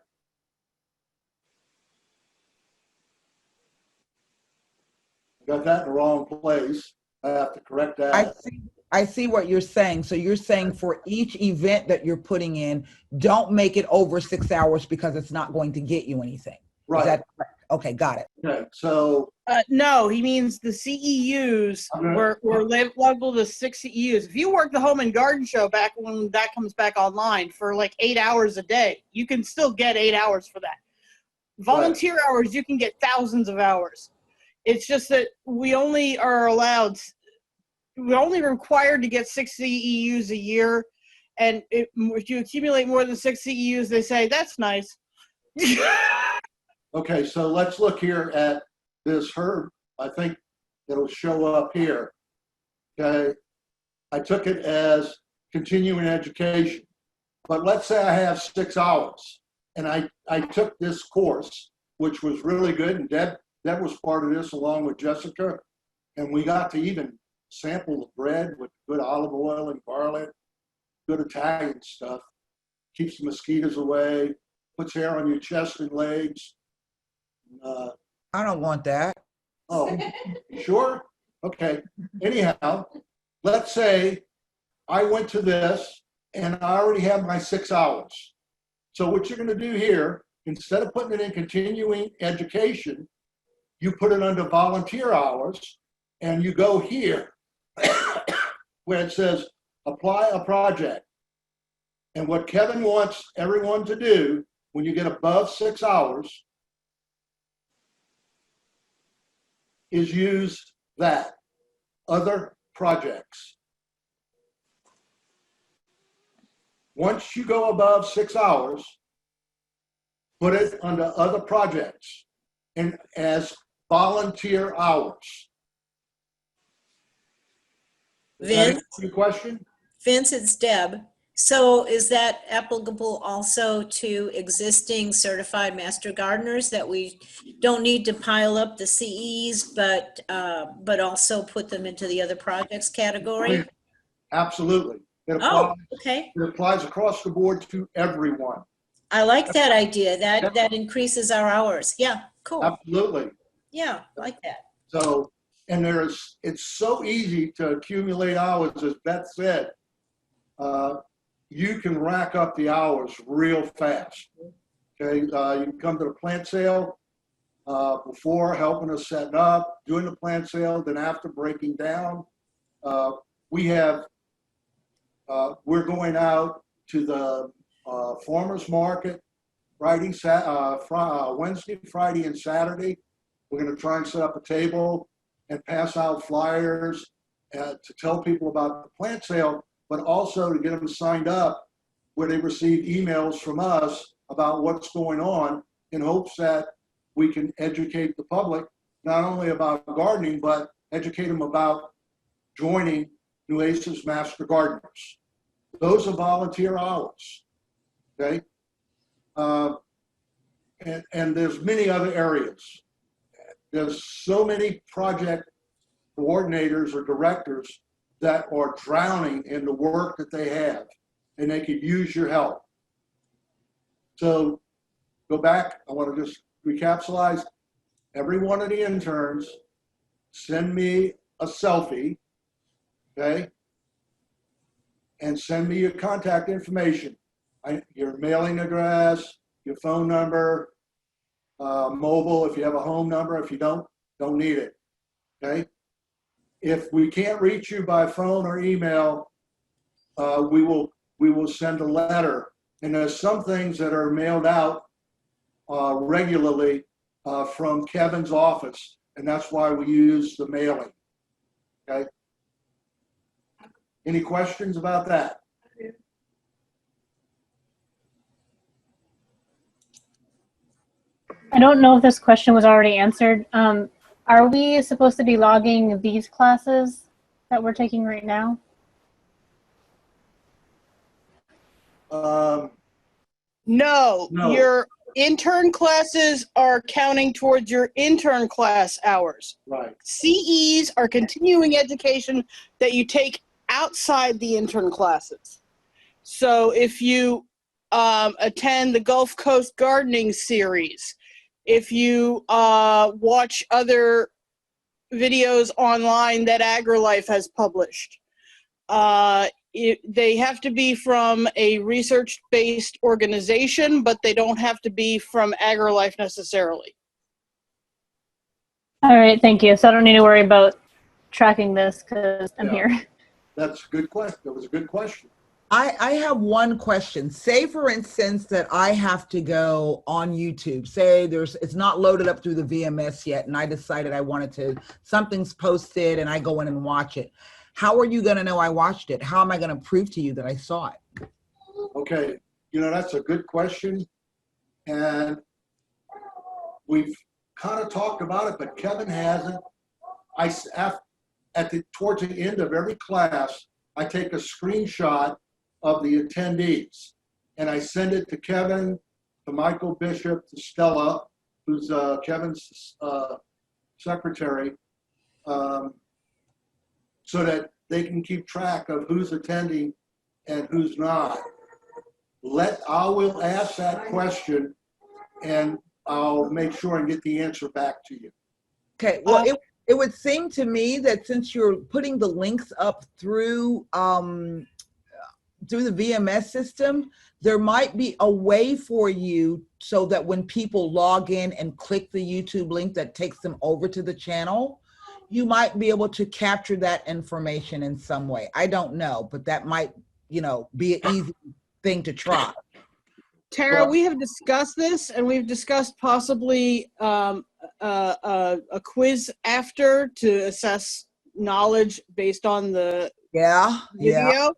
[SPEAKER 4] I got that in the wrong place. I have to correct that.
[SPEAKER 5] I see what you're saying. So you're saying for each event that you're putting in, don't make it over 6 hours because it's not going to get you anything.
[SPEAKER 4] Right.
[SPEAKER 5] Is that correct? Okay, got it.
[SPEAKER 4] Okay, so
[SPEAKER 3] No, he means the CEUs were labeled as 6 CEUs. If you work the Home and Garden Show back when that comes back online for like 8 hours a day, you can still get 8 hours for that. Volunteer hours, you can get thousands of hours. It's just that we're only required to get 6 CEUs a year. And if you accumulate more than 6 CEUs, they say, that's nice.
[SPEAKER 4] okay, so let's look here at this herb. I think it'll show up here. Okay, I took it as continuing education, but let's say I have 6 hours and I took this course, which was really good, and Deb was part of this along with Jessica, and we got to even sample the bread with good olive oil and garlic, good Italian stuff, keeps the mosquitoes away, puts hair on your chest and legs.
[SPEAKER 5] I don't want that.
[SPEAKER 4] Oh, sure? Okay. Anyhow, let's say I went to this and I already have my 6 hours. So what you're going to do here, instead of putting it in continuing education, you put it under volunteer hours, and you go here where it says apply a project. And what Kevin wants everyone to do when you get above 6 hours is use that, other projects. Once you go above 6 hours, put it under other projects and as volunteer hours.
[SPEAKER 1] Vince,
[SPEAKER 4] Your question?
[SPEAKER 1] Vince, it's Deb. So is that applicable also to existing certified master gardeners, that we don't need to pile up the CEs, but also put them into the other projects category?
[SPEAKER 4] Absolutely.
[SPEAKER 1] Oh, okay.
[SPEAKER 4] It applies across the board to everyone.
[SPEAKER 1] I like that idea. That increases our hours. Yeah, cool.
[SPEAKER 4] Absolutely.
[SPEAKER 1] Yeah, I like that.
[SPEAKER 4] So, and it's so easy to accumulate hours, as Beth said. You can rack up the hours real fast. Okay, you can come to the plant sale before helping us set up, doing the plant sale, then after breaking down. We're going out to the farmers market Wednesday, Friday, and Saturday. We're going to try and set up a table and pass out flyers to tell people about the plant sale, but also to get them signed up where they receive emails from us about what's going on, in hopes that we can educate the public not only about gardening, but educate them about joining Nueces Master Gardeners. Those are volunteer hours, okay? And there's many other areas. There's so many project coordinators or directors that are drowning in the work that they have, and they could use your help. So go back, I want to just recapsulize. Every one of the interns, send me a selfie, okay? And send me your contact information, your mailing address, your phone number, mobile, if you have a home number. If you don't need it, okay? If we can't reach you by phone or email, we will send a letter. And there's some things that are mailed out regularly from Kevin's office, and that's why we use the mailing, okay? Any questions about that?
[SPEAKER 7] I don't know if this question was already answered. Are we supposed to be logging these classes that we're taking right now?
[SPEAKER 3] No,
[SPEAKER 4] No.
[SPEAKER 3] your intern classes are counting towards your intern class hours.
[SPEAKER 4] Right.
[SPEAKER 3] CEs are continuing education that you take outside the intern classes. So if you attend the Gulf Coast Gardening Series, if you watch other videos online that AgriLife has published, they have to be from a research-based organization, but they don't have to be from AgriLife necessarily.
[SPEAKER 7] All right, thank you. So I don't need to worry about tracking this because I'm here.
[SPEAKER 4] That's a good question. That was a good question.
[SPEAKER 5] I have one question. Say, for instance, that I have to go on YouTube. Say it's not loaded up through the VMS yet, and I decided I wanted to, something's posted, and I go in and watch it. How are you going to know I watched it? How am I going to prove to you that I saw it?
[SPEAKER 4] Okay, that's a good question, and we've kind of talked about it, but Kevin hasn't. Towards the end of every class, I take a screenshot of the attendees, and I send it to Kevin, to Michael Bishop, to Stella, who's Kevin's secretary, so that they can keep track of who's attending and who's not. I will ask that question, and I'll make sure and get the answer back to you.
[SPEAKER 5] Okay, well, it would seem to me that since you're putting the links up through the VMS system, there might be a way for you so that when people log in and click the YouTube link that takes them over to the channel, you might be able to capture that information in some way. I don't know, but that might, be an easy thing to try.
[SPEAKER 3] Tara, we have discussed this, and we've discussed possibly a quiz after to assess knowledge based on the video.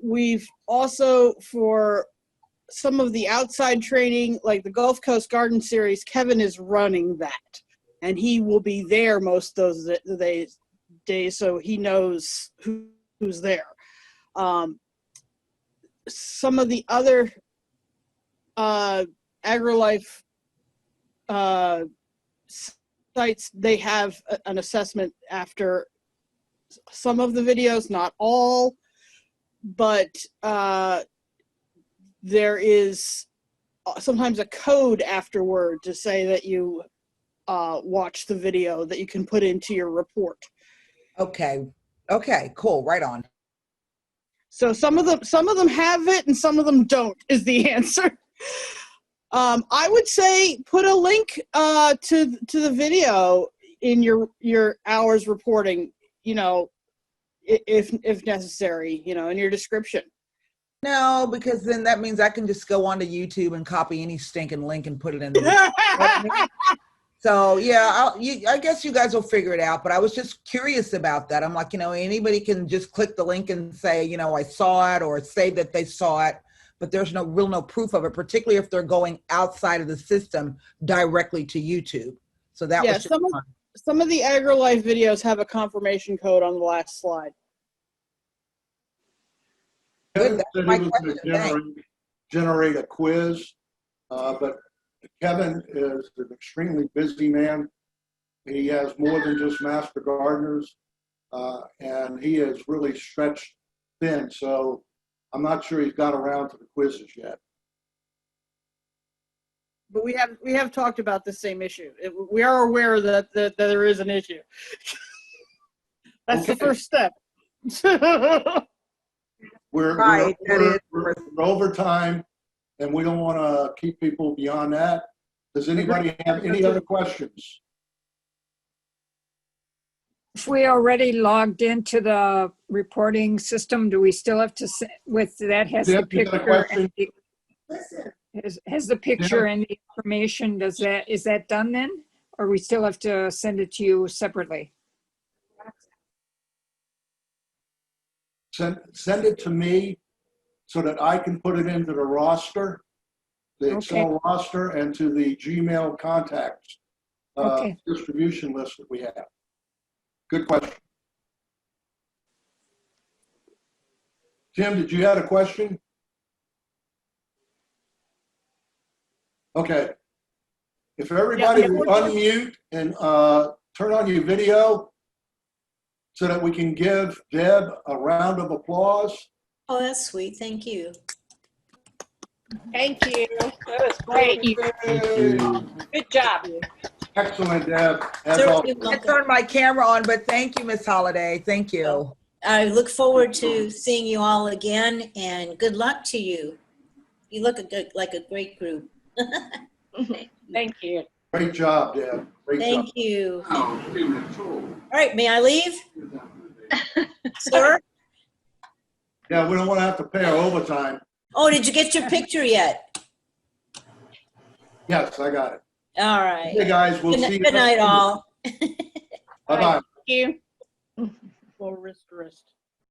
[SPEAKER 3] We've also, for some of the outside training, like the Gulf Coast Garden Series, Kevin is running that, and he will be there most of those days, so he knows who's there. Some of the other AgriLife sites, they have an assessment after some of the videos, not all, but there is sometimes a code afterward to say that you watch the video that you can put into your report.
[SPEAKER 5] Okay. Okay, cool. Right on.
[SPEAKER 3] So some of them have it and some of them don't is the answer. I would say put a link to the video in your hours reporting, you know, if necessary, you know, in your description.
[SPEAKER 5] No, because then that means I can just go onto YouTube and copy any stinking link and put it in the So yeah, I guess you guys will figure it out, but I was just curious about that. I'm like, you know, anybody can just click the link and say, you know, I saw it, or say that they saw it, but there's no proof of it, particularly if they're going outside of the system directly to YouTube. So that was just fun.
[SPEAKER 3] Some of the AgriLife videos have a confirmation code on the last slide.
[SPEAKER 4] Kevin
[SPEAKER 5] Good,
[SPEAKER 4] said
[SPEAKER 5] that's my
[SPEAKER 4] he was
[SPEAKER 5] question.
[SPEAKER 4] going to generate a quiz, but Kevin is an extremely busy man. He has more than just Master Gardeners, and he is really stretched thin. So I'm not sure he's got around to the quizzes yet.
[SPEAKER 3] But we have talked about the same issue. We are aware that there is an issue. That's
[SPEAKER 4] Okay.
[SPEAKER 3] the first step.
[SPEAKER 4] We're over time, and we don't want to keep people beyond that. Does anybody have any other questions?
[SPEAKER 8] If we already logged into the reporting system, do we still have to, with that has
[SPEAKER 4] Deb,
[SPEAKER 8] the
[SPEAKER 4] you got a
[SPEAKER 8] picture,
[SPEAKER 4] question?
[SPEAKER 8] has the picture and the information, is that done then? Or we still have to send it to you separately?
[SPEAKER 4] Send it to me so that I can put it into the roster, the Excel roster, and to the Gmail contacts distribution list that we have. Good question. Tim, did you have a question? Okay. If everybody would unmute and turn on your video so that we can give Deb a round of applause.
[SPEAKER 1] Oh, that's sweet. Thank you.
[SPEAKER 8] Thank you. That was great. Good job.
[SPEAKER 4] Excellent, Deb. As
[SPEAKER 1] Certainly
[SPEAKER 4] always.
[SPEAKER 5] I
[SPEAKER 1] welcome.
[SPEAKER 5] turned my camera on, but thank you, Miss Holiday. Thank you.
[SPEAKER 1] I look forward to seeing you all again, and good luck to you. You look like a great group.
[SPEAKER 8] Thank you.
[SPEAKER 4] Great job, Deb. Great job.
[SPEAKER 1] Thank you. All right, may I leave? Sir?
[SPEAKER 4] Yeah, we don't want to have to pay our overtime.
[SPEAKER 1] Oh, did you get your picture yet?
[SPEAKER 4] Yes, I got it.
[SPEAKER 1] All right.
[SPEAKER 4] Hey, guys, we'll see you.
[SPEAKER 1] Good night, all.
[SPEAKER 4] Bye-bye.
[SPEAKER 8] Thank you.
[SPEAKER 3] Well, wrist to wrist.